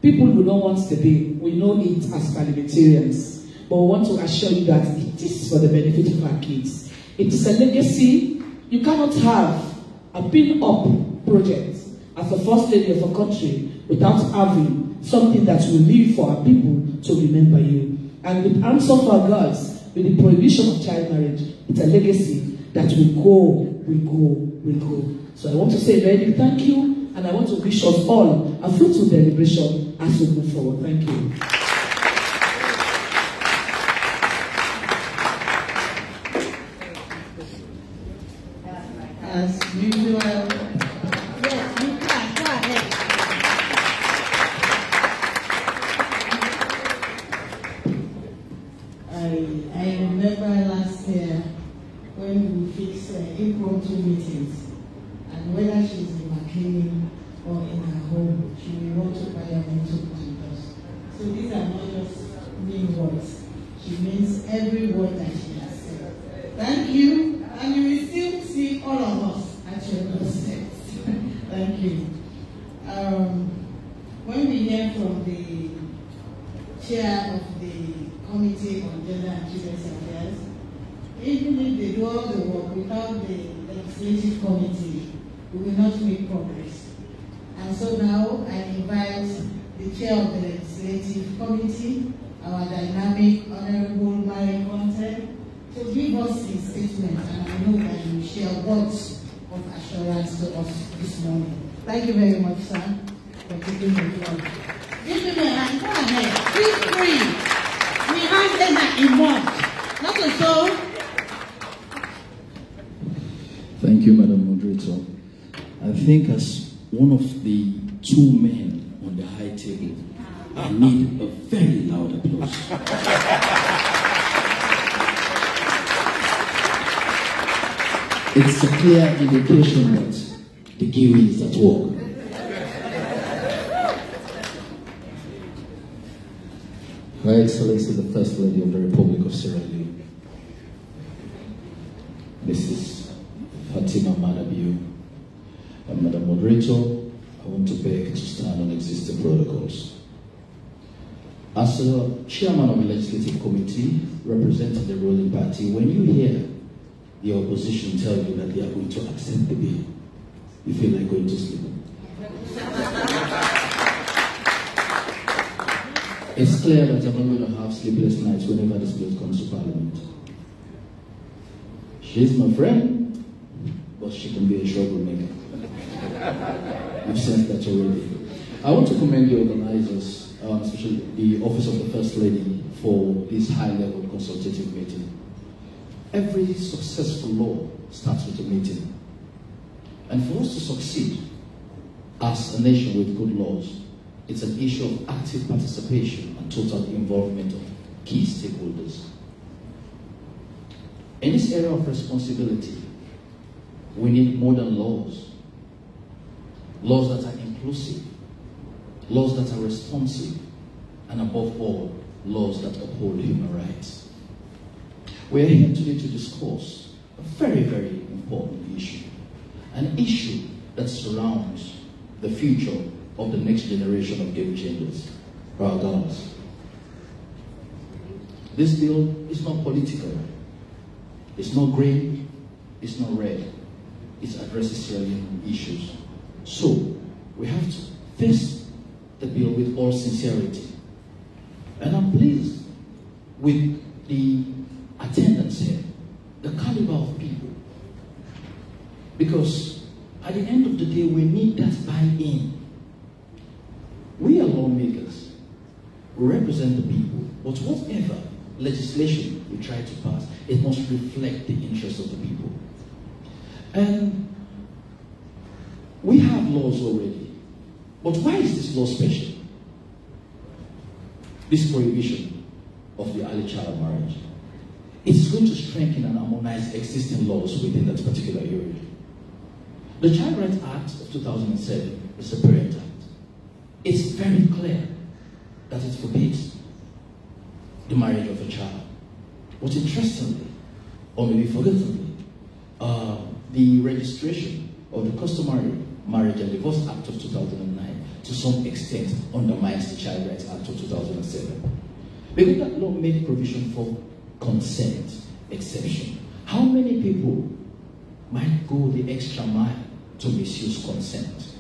Speaker 7: People who don't want the bill, we know it as parliamentarians, but we want to assure you that it is for the benefit of our kids. It is a legacy. You cannot have a pin-up project as the First Lady of a country without having something that will live for our people to remember you. And with Answer for Our Girls, with the prohibition of child marriage, it's a legacy that will go. So I want to say very big thank you, and I want to wish us all a fruitful deliberation as we move forward. Thank you.
Speaker 1: As usual, yes, you can, go ahead. I remember last year when we fixed impromptu meetings, and whether she's in McKinney or in her home, she will want to Parliament to put with us. So these are not just mean words. She means every word that she has said. Thank you, and you will still see all of us at your doorsteps. Thank you. When we hear from the chair of the Committee on Gender and Children's Affairs, even if they do all the work without the legislative committee, we will not make progress. And so now I invite the chair of the legislative committee, our dynamic Honorable 𝐷𝐼𝐸 to give us his statement, and I know that you will share words of assurance to us this morning. Thank you very much, sir, for taking the floor. Give me a hand. Go ahead. Feel free. We have them in one. Not so.
Speaker 8: Thank you, Madam Moderator. I think as one of the two men on the high table, I need a very loud applause. It's a clear indication that the GUI is at work. Her Excellency, the First Lady of the Republic of Sierra Leone, Mrs. Fatima Madabiu, and Madam Moderator, I want to beg to stand on existing protocols. As a chairman of the Legislative Committee representing the ruling party, when you hear the opposition tell you that they are going to accept the bill, you feel like going to sleep. It's clear that I'm not going to have sleepless nights whenever this bill comes to Parliament. She's my friend, but she can be a troublemaker. I've sensed that already. I want to commend the organizers, especially the Office of the First Lady, for this high-level consultative meeting. Every successful law starts with a meeting. And for us to succeed as a nation with good laws, it's an issue of active participation and total involvement of key stakeholders. In this area of responsibility, we need more than laws. Laws that are inclusive, laws that are responsive, and above all, laws that uphold human rights. We are here today to discuss a very, very important issue. An issue that surrounds the future of the next generation of game changers, our girls. This bill is not political. It's not green, it's not red. It addresses SierraLeone issues. So, we have to face the bill with all sincerity. And I'm pleased with the attendance here, the caliber of people. Because at the end of the day, we need that buy-in. We are lawmakers. We represent the people. But whatever legislation we try to pass, it must reflect the interests of the people. And we have laws already. But why is this law special? This prohibition of the early child marriage. It's going to strengthen and harmonize existing laws within that particular area. The Child Rights Act of 2007 is a Parent Act. It's very clear that it forbids the marriage of a child. But interestingly, or maybe forgetfully, the registration of the Customary Marriage and Divorce Act of 2009 to some extent undermines the Child Rights Act of 2007. Because that law made provision for consent exception. How many people might go the extra mile to misuse consent?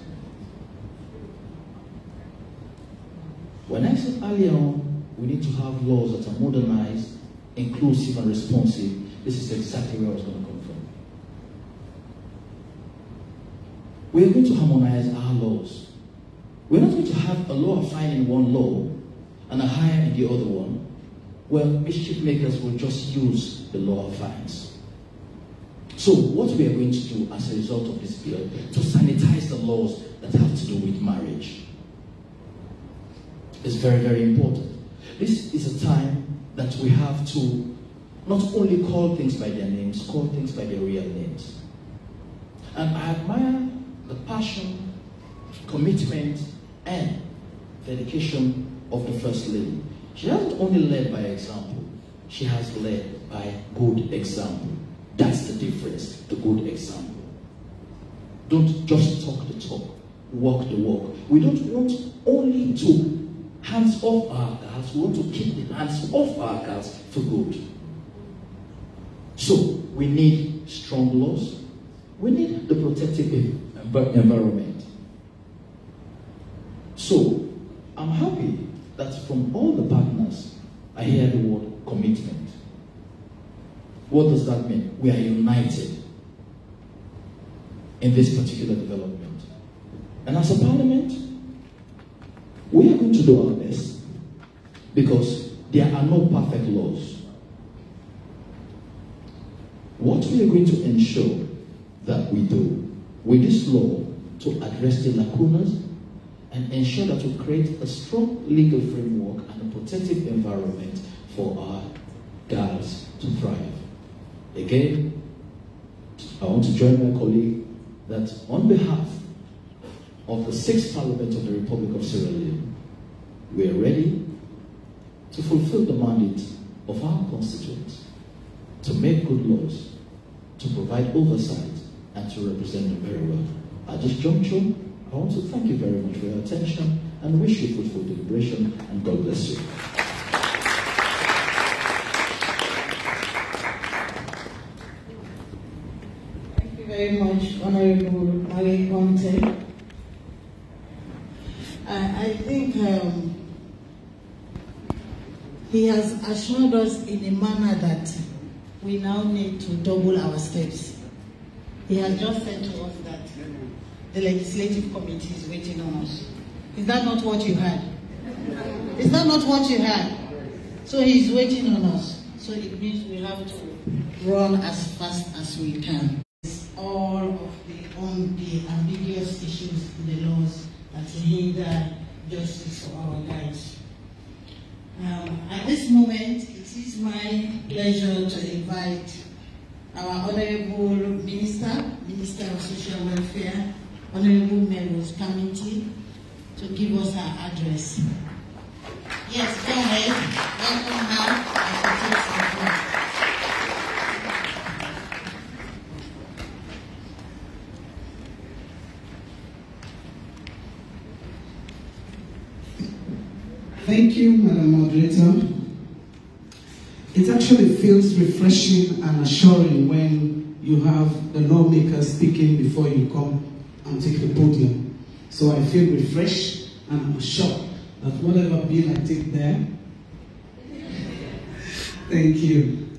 Speaker 8: When I said earlier on, we need to have laws that are modernized, inclusive and responsive, this is exactly where I was going to come from. We are going to harmonize our laws. We're not going to have a law of fine in one law and a higher in the other one. Well, mischief makers will just use the law of fines. So what we are going to do as a result of this bill, to sanitize the laws that have to do with marriage, is very, very important. This is a time that we have to not only call things by their names, call things by their real names. And I admire the passion, commitment, and dedication of the First Lady. She hasn't only led by example, she has led by good example. That's the difference, the good example. Don't just talk the talk, walk the walk. We don't want only to hands off our girls, we want to keep the hands off our girls for good. So, we need strong laws, we need the protective environment. So, I'm happy that from all the partners, I hear the word commitment. What does that mean? We are united in this particular development. And as a parliament, we are going to do our best because there are no perfect laws. What we are going to ensure that we do with this law to address the lacunas and ensure that we create a strong legal framework and a protective environment for our girls to thrive. Again, I want to join my colleague that on behalf of the 6th Parliament of the Republic of Sierra Leone, we are ready to fulfill the mandate of our constituents, to make good laws, to provide oversight, and to represent them very well. At this juncture, I want to thank you very much for your attention and wish you fruitful deliberation, and God bless you.
Speaker 1: Thank you very much, Honorable 𝐒𝐢𝐿. I think he has assured us in a manner that we now need to double our steps. He has just said to us that the legislative committee is waiting on us. Is that not what you heard? Is that not what you heard? So he's waiting on us. So it means we have to run as fast as we can. All of the ambiguous issues in the laws that hinder justice for our guys. At this moment, it is my pleasure to invite our Honorable Minister of Social Welfare, Honorable Melrose Committee, to give us her address. Yes, go ahead. Welcome her.
Speaker 9: Thank you, Madam Moderator. It actually feels refreshing and assuring when you have the lawmakers speaking before you come and take the podium. So I feel refreshed and I'm assured that whatever bill I take there, thank you.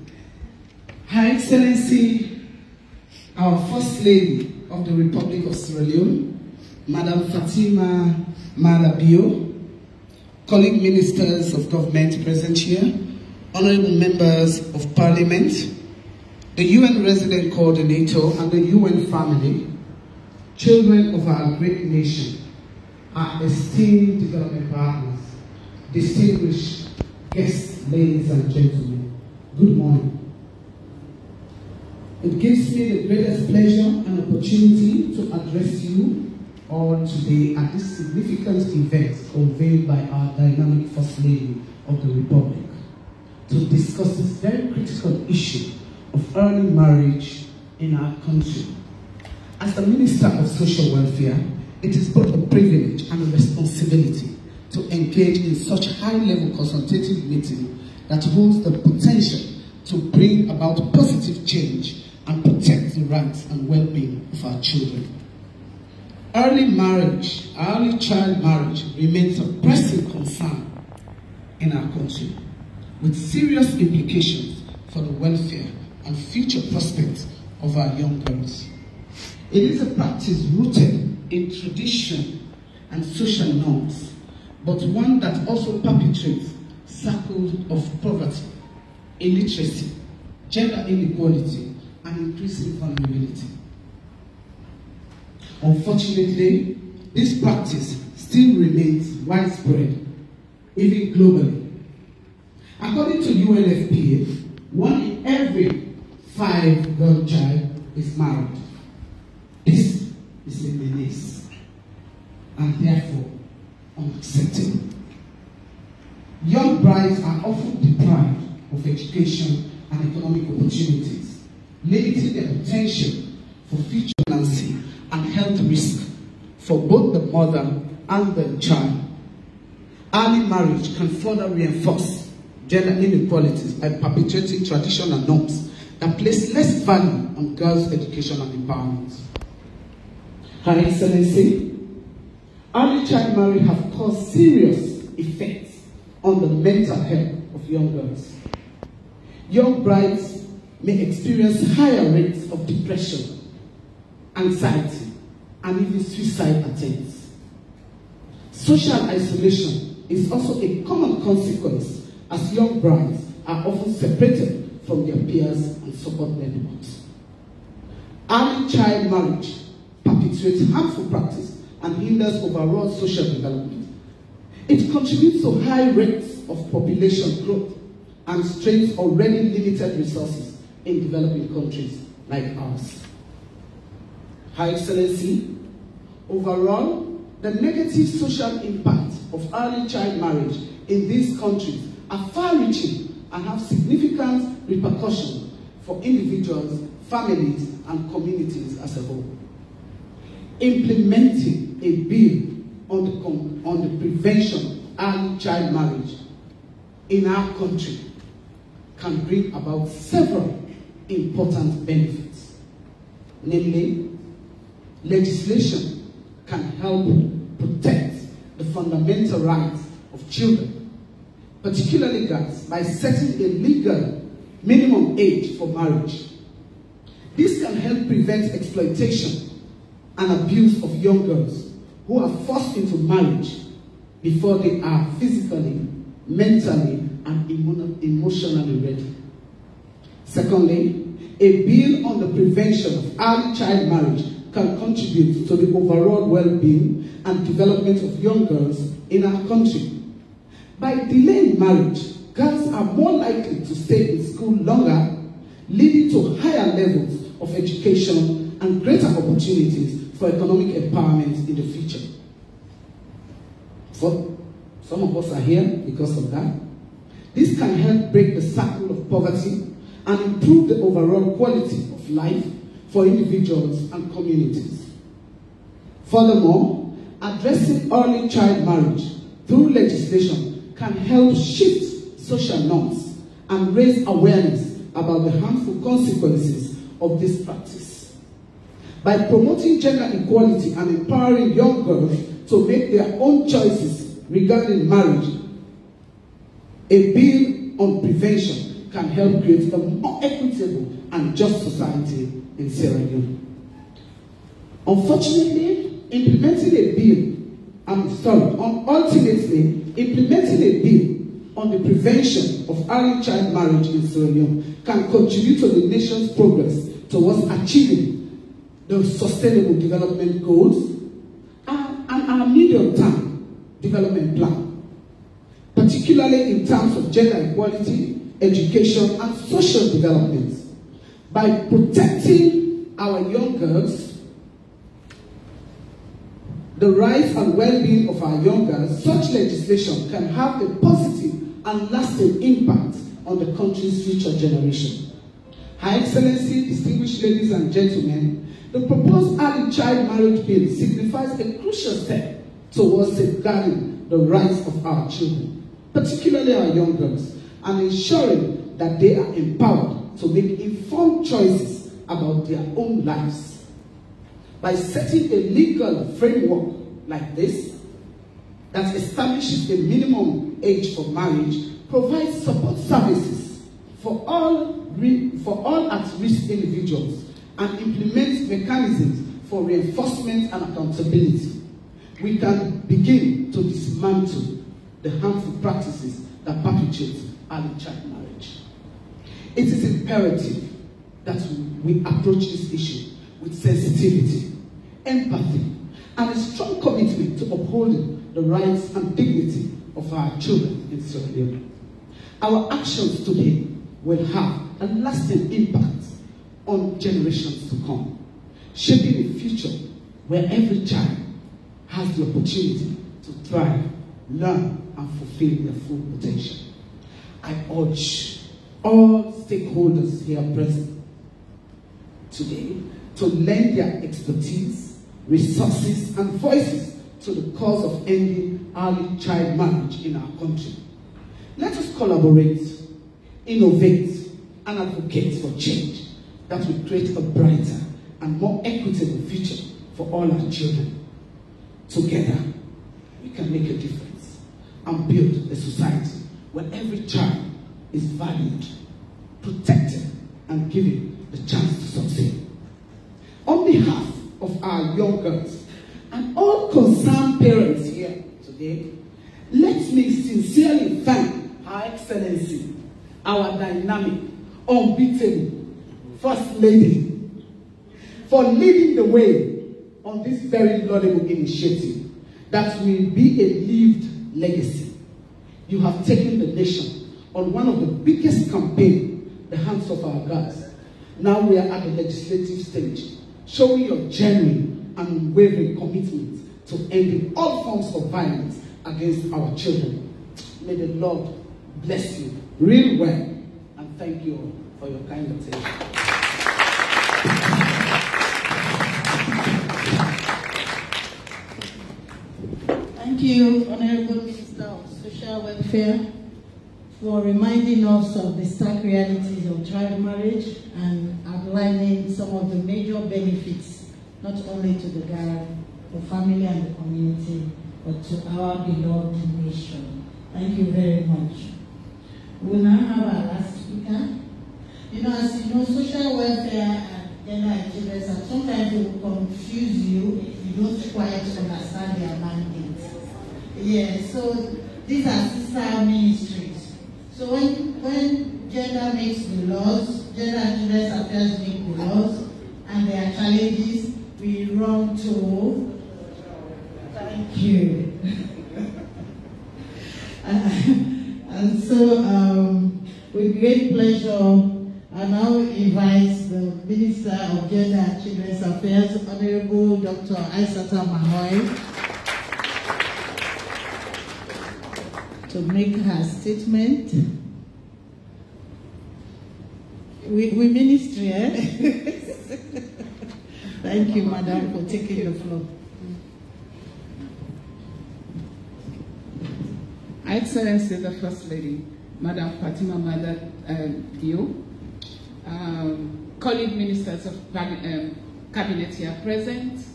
Speaker 9: Her Excellency, our First Lady of the Republic of Sierra Leone, Madam Fatima Marabio, colleague ministers of government present here, honorable members of parliament, the UN resident coordinator and the UN family, children of our great nation, our esteemed development partners, distinguished guests, ladies and gentlemen, good morning. It gives me the greatest pleasure and opportunity to address you all today at this significant event convened by our dynamic First Lady of the Republic to discuss this very critical issue of early marriage in our country. As the Minister of Social Welfare, it is both a privilege and a responsibility to engage in such high-level consultative meeting that holds the potential to bring about positive change and protect the rights and well-being of our children. Early marriage, early child marriage remains a pressing concern in our country, with serious implications for the welfare and future prospects of our young girls. It is a practice rooted in tradition and social norms, but one that also perpetuates cycles of poverty, illiteracy, gender inequality, and increasing vulnerability. Unfortunately, this practice still remains widespread, even globally. According to UNFPA, 1 in every 5 girl child is married. This is a menace and therefore unacceptable. Young brides are often deprived of education and economic opportunities, limiting their potential for future pregnancy and health risk for both the mother and the child. Early marriage can further reinforce gender inequalities by perpetuating traditional norms that place less value on girls' education and empowerment. Her Excellency, early child marriage have caused serious effects on the mental health of young girls. Young brides may experience higher rates of depression, anxiety, and even suicide attempts. Social isolation is also a common consequence as young brides are often separated from their peers and support networks. Early child marriage perpetuates harmful practice and hinders overall social development. It contributes to high rates of population growth and strains already limited resources in developing countries like ours. Her Excellency, overall, the negative social impact of early child marriage in these countries are far-reaching and have significant repercussions for individuals, families, and communities as a whole. Implementing a bill on the prevention of early child marriage in our country can bring about several important benefits. Namely, legislation can help protect the fundamental rights of children, particularly girls, by setting a legal minimum age for marriage. This can help prevent exploitation and abuse of young girls who are forced into marriage before they are physically, mentally, and emotionally ready. Secondly, a bill on the prevention of early child marriage can contribute to the overall well-being and development of young girls in our country. By delaying marriage, girls are more likely to stay in school longer, leading to higher levels of education and greater opportunities for economic empowerment in the future. So, some of us are here because of that. This can help break the cycle of poverty and improve the overall quality of life for individuals and communities. Furthermore, addressing early child marriage through legislation can help shift social norms and raise awareness about the harmful consequences of this practice. By promoting gender equality and empowering young girls to make their own choices regarding marriage, a bill on prevention can help create a more equitable and just society in Sierra Leone. Ultimately, implementing a bill on the prevention of early child marriage in Sierra Leone can contribute to the nation's progress towards achieving the Sustainable Development Goals and our medium-term development plan, particularly in terms of gender equality, education, and social development. By protecting our young girls, the rights and well-being of our young girls, such legislation can have a positive and lasting impact on the country's future generation. Her Excellency, distinguished ladies and gentlemen, the proposed early child marriage bill signifies a crucial step towards safeguarding the rights of our children, particularly our young girls, and ensuring that they are empowered to make informed choices about their own lives. By setting a legal framework like this, that establishes a minimum age for marriage, provides support services for all at-risk individuals, and implements mechanisms for reinforcement and accountability, we can begin to dismantle the harmful practices that perpetuate early child marriage. It is imperative that we approach this issue with sensitivity, empathy, and a strong commitment to upholding the rights and dignity of our children in Sierra Leone. Our actions today will have a lasting impact on generations to come, shaping a future where every child has the opportunity to thrive, learn, and fulfill their full potential. I urge all stakeholders here present today to lend their expertise, resources, and voices to the cause of ending early child marriage in our country. Let us collaborate, innovate, and advocate for change that will create a brighter and more equitable future for all our children. Together, we can make a difference and build a society where every child is valued, protected, and given the chance to succeed. On behalf of our young girls and all concerned parents here today, let me sincerely thank Her Excellency, our dynamic, unbeatable First Lady, for leading the way on this very laudable initiative that will be a lived legacy. You have taken the nation on one of the biggest campaigns, the hands of our girls. Now we are at the legislative stage, showing your genuine and unwavering commitment to ending all forms of violence against our children. May the Lord bless you real well, and thank you all for your kind attention.
Speaker 1: Thank you, Honorable Minister of Social Welfare, for reminding us of the stark realities of child marriage and outlining some of the major benefits, not only to the girl, the family and the community, but to our beloved nation. Thank you very much. We'll now have our last speaker. You know, as you know, social welfare and gender achievers, sometimes they will confuse you if you don't quite understand their mandate. Yeah, so these are sister ministries. So when gender makes the laws, gender achievers affairs make the laws, and there are challenges, we run to thank you. And so, with great pleasure, I now invite the Minister of Gender and Children's Affairs, Honorable Dr. 𝐒𝐢𝐿, to make her statement. We ministry, eh? Thank you, Madam, for taking the floor.
Speaker 10: Her Excellency the First Lady, Madam Fatima Madabio, colleague ministers of cabinet here present,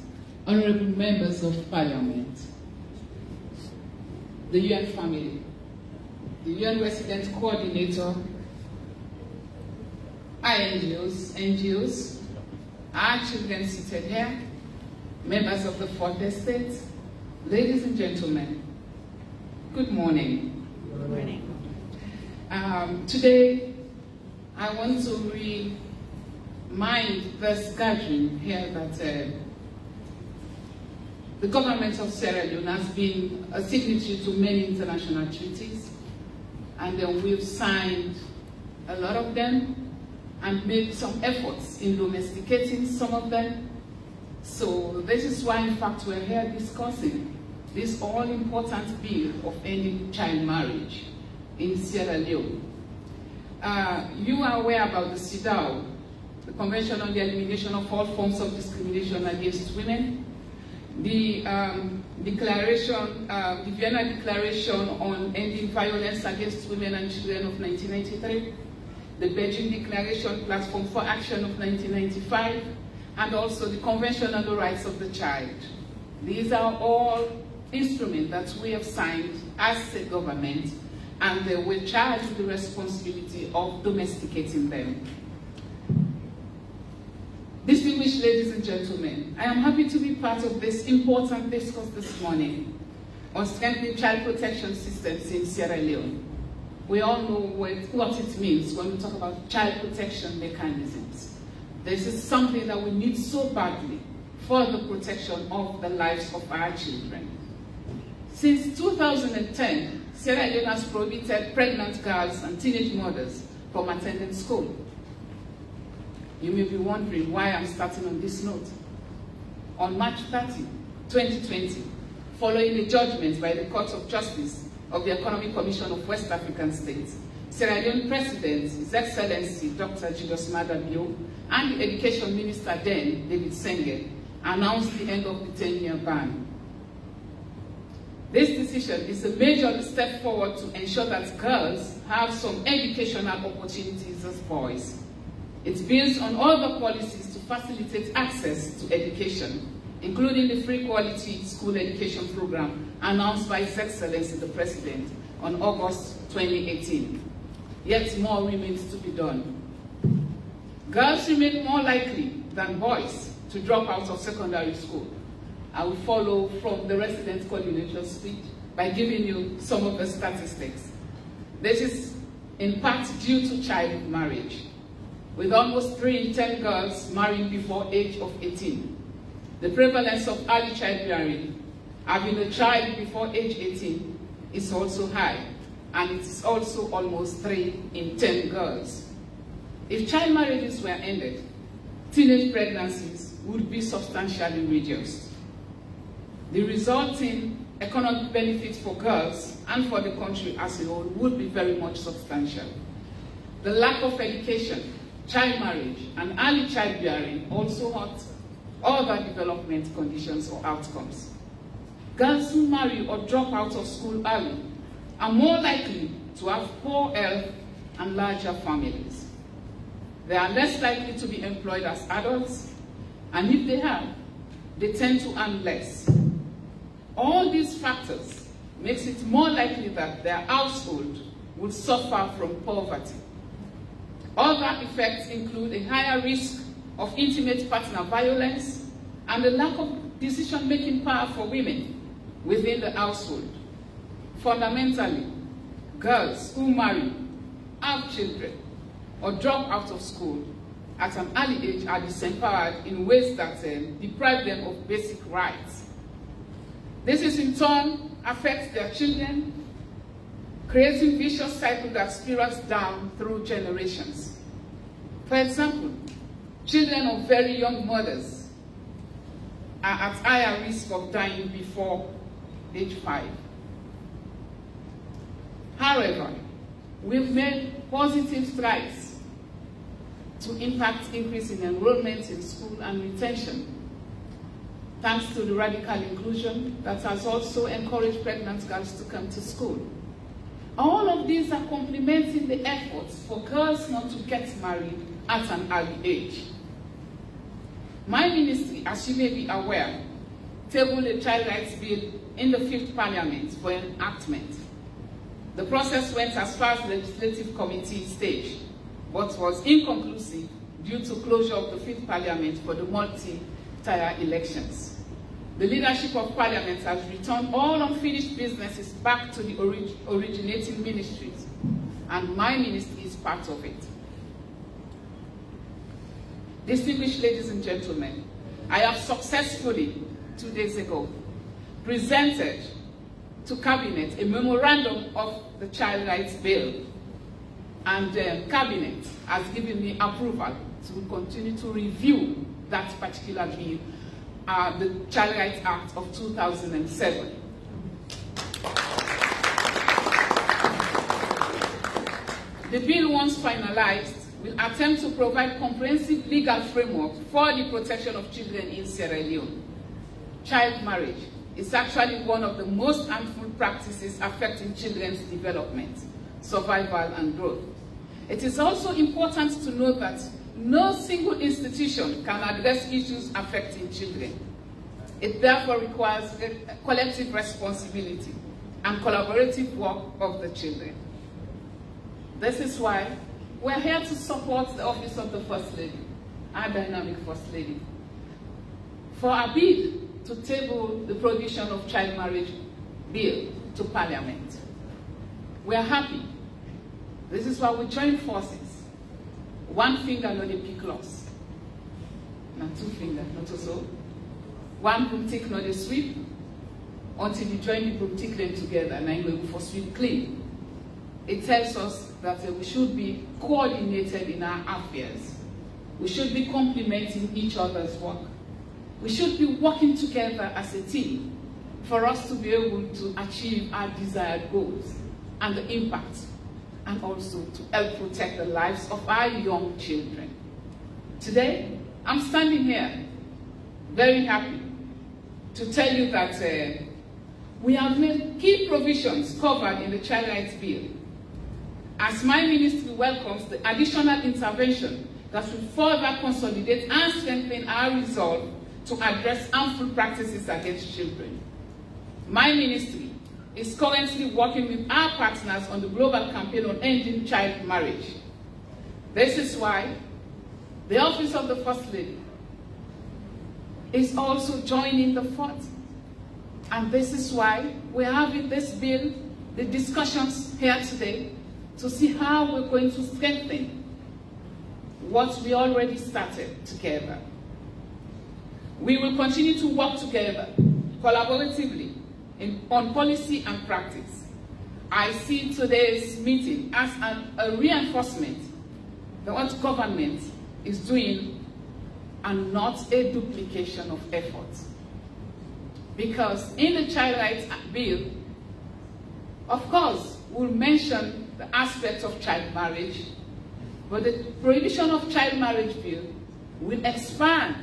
Speaker 10: honorable members of parliament, the UN family, the UN resident coordinator, NGOs, our children seated here, members of the Fourth Estate, ladies and gentlemen, good morning.
Speaker 3: Good morning.
Speaker 10: Today, I want to remind this gathering here that the government of Sierra Leone has been a signatory to many international treaties, and we've signed a lot of them and made some efforts in domesticating some of them. So this is why, in fact, we're here discussing this all-important bill of ending child marriage in Sierra Leone. You are aware about the CEDAW, the Convention on the Elimination of All Forms of Discrimination Against Women, the declaration, the Vienna Declaration on Ending Violence Against Women and Children of 1993, the Beijing Declaration Platform for Action of 1995, and also the Convention on the Rights of the Child. These are all instruments that we have signed as a government, and we're charged with the responsibility of domesticating them. Distinguished ladies and gentlemen, I am happy to be part of this important discourse this morning on strengthening child protection systems in Sierra Leone. We all know what it means when we talk about child protection mechanisms. This is something that we need so badly for the protection of the lives of our children. Since 2010, Sierra Leone has prohibited pregnant girls and teenage mothers from attending school. You may be wondering why I'm starting on this note. On March 30, 2020, following a judgment by the Court of Justice of the Economic Commission of West African States, Sierra Leone President, His Excellency Dr. Julius Madabio, and the Education Minister then, David Senge, announced the end of the 10-year ban. This decision is a major step forward to ensure that girls have some educational opportunities as boys. It builds on other policies to facilitate access to education, including the free quality school education program announced by His Excellency the President on August 2018. Yet more remains to be done. Girls remain more likely than boys to drop out of secondary school. I will follow from the resident coordinator's speech by giving you some of the statistics. This is in part due to child marriage, with almost 3 in 10 girls marrying before age of 18. The prevalence of early childbearing, having a child before age 18, is also high, and it is also almost 3 in 10 girls. If child marriages were ended, teenage pregnancies would be substantially reduced. The resulting economic benefit for girls and for the country as a whole would be very much substantial. The lack of education, child marriage, and early childbearing also hurt other development conditions or outcomes. Girls who marry or drop out of school early are more likely to have poor health and larger families. They are less likely to be employed as adults, and if they have, they tend to earn less. All these factors makes it more likely that their household would suffer from poverty. Other effects include a higher risk of intimate partner violence and a lack of decision-making power for women within the household. Fundamentally, girls who marry, have children, or drop out of school at an early age are disempowered in ways that deprive them of basic rights. This is in turn affects their children, creating vicious cycle that spirals down through generations. For example, children of very young mothers are at higher risk of dying before age 5. However, we've made positive strides to impact increase in enrollment in school and retention, thanks to the radical inclusion that has also encouraged pregnant girls to come to school. All of these are complementing the efforts for girls not to get married at an early age. My ministry, as you may be aware, tabled a child rights bill in the 5th Parliament for enactment. The process went as far as the legislative committee stage, but was inconclusive due to closure of the 5th Parliament for the multi-tier elections. The leadership of Parliament has returned all unfinished businesses back to the originating ministries, and my ministry is part of it. Distinguished ladies and gentlemen, I have successfully, 2 days ago, presented to Cabinet a memorandum of the Child Rights Bill, and Cabinet has given me approval to continue to review that particular bill, the Child Rights Act of 2007. The bill, once finalized, will attempt to provide comprehensive legal framework for the protection of children in Sierra Leone. Child marriage is actually one of the most harmful practices affecting children's development, survival, and growth. It is also important to note that no single institution can address issues affecting children. It therefore requires collective responsibility and collaborative work of the children. This is why we're here to support the Office of the First Lady, our dynamic First Lady, for a bid to table the provision of child marriage bill to Parliament. We are happy. This is why we join forces. One finger, not a pick loss. Not 2 fingers, not so. One broomstick, not a sweep. Until you join the broomstick them together, and then we go for sweep clean. It tells us that we should be coordinated in our affairs. We should be complementing each other's work. We should be working together as a team for us to be able to achieve our desired goals and the impact, and also to help protect the lives of our young children. Today, I'm standing here very happy to tell you that we have made key provisions covered in the Child Rights Bill, as my ministry welcomes the additional intervention that will further consolidate and strengthen our resolve to address harmful practices against children. My ministry is currently working with our partners on the global campaign on ending child marriage. This is why the Office of the First Lady is also joining the fight. And this is why we're having this bill, the discussions here today, to see how we're going to strengthen what we already started together. We will continue to work together, collaboratively, on policy and practice. I see today's meeting as a reinforcement of what government is doing and not a duplication of effort. Because in the Child Rights Bill, of course, we'll mention the aspect of child marriage, but the prohibition of child marriage bill will expand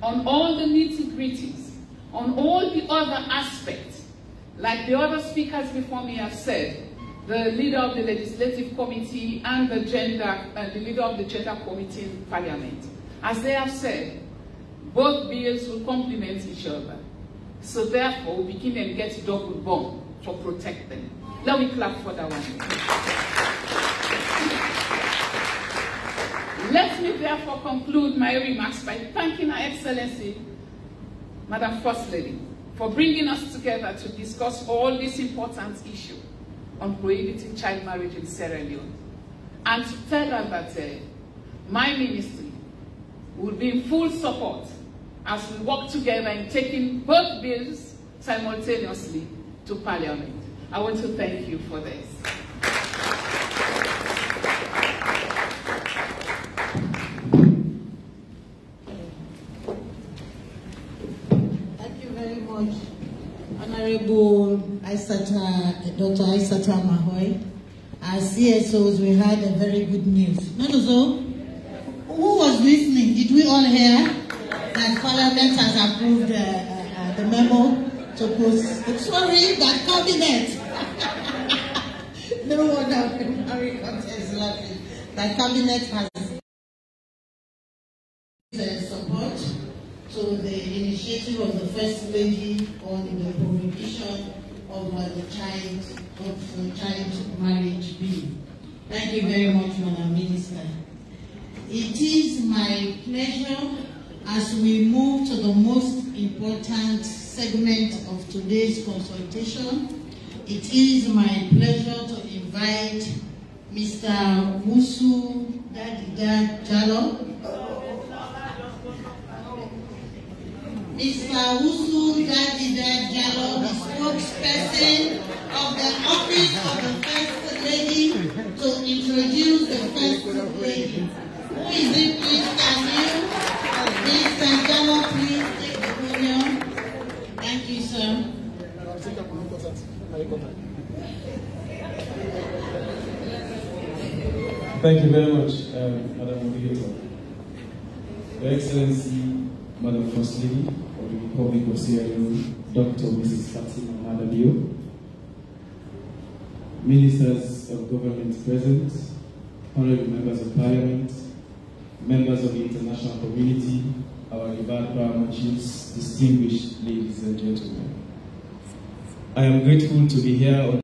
Speaker 10: on all the nitty-gritties, on all the other aspects, like the other speakers before me have said, the leader of the legislative committee and the leader of the gender committee in Parliament. As they have said, both bills will complement each other. So therefore, we begin and get double bomb for protect them. Let me clap for that one. Let me therefore conclude my remarks by thanking Her Excellency, Madam First Lady, for bringing us together to discuss all this important issue on prohibiting child marriage in Sierra Leone, and to tell her that my ministry will be in full support as we work together in taking both bills simultaneously to Parliament. I want to thank you for this.
Speaker 1: Thank you very much, Honorable Dr. 𝐒𝐢𝐿 Mahoy. As CSOs, we had a very good news. Not so? Who was listening? Did we all hear that Parliament has approved the memo to post? Sorry, that Cabinet. No wonder Mary is laughing. The cabinet has support to the initiative of the First Lady on the prohibition of the child marriage bill. Thank you very much, Madam Minister. It is my pleasure as we move to the most important segment of today's consultation. It is my pleasure to invite Mr. 𝐒𝐢𝐞𝐫 𝐒𝐢𝐞𝐫, the spokesperson of the Office of the First Lady, to introduce the First Lady. Who is it, please? Can you? Mr. Ghana, please take the podium. Thank you, sir.
Speaker 11: Thank you very much, Madam Moderator. Your Excellency, Madam First Lady of the Republic of Sierra Leone, Dr. Mrs. Fatima Madabio, Ministers of Government present, honorable members of Parliament, members of the international community, our revered paramount chiefs, distinguished ladies and gentlemen. I am grateful to be here on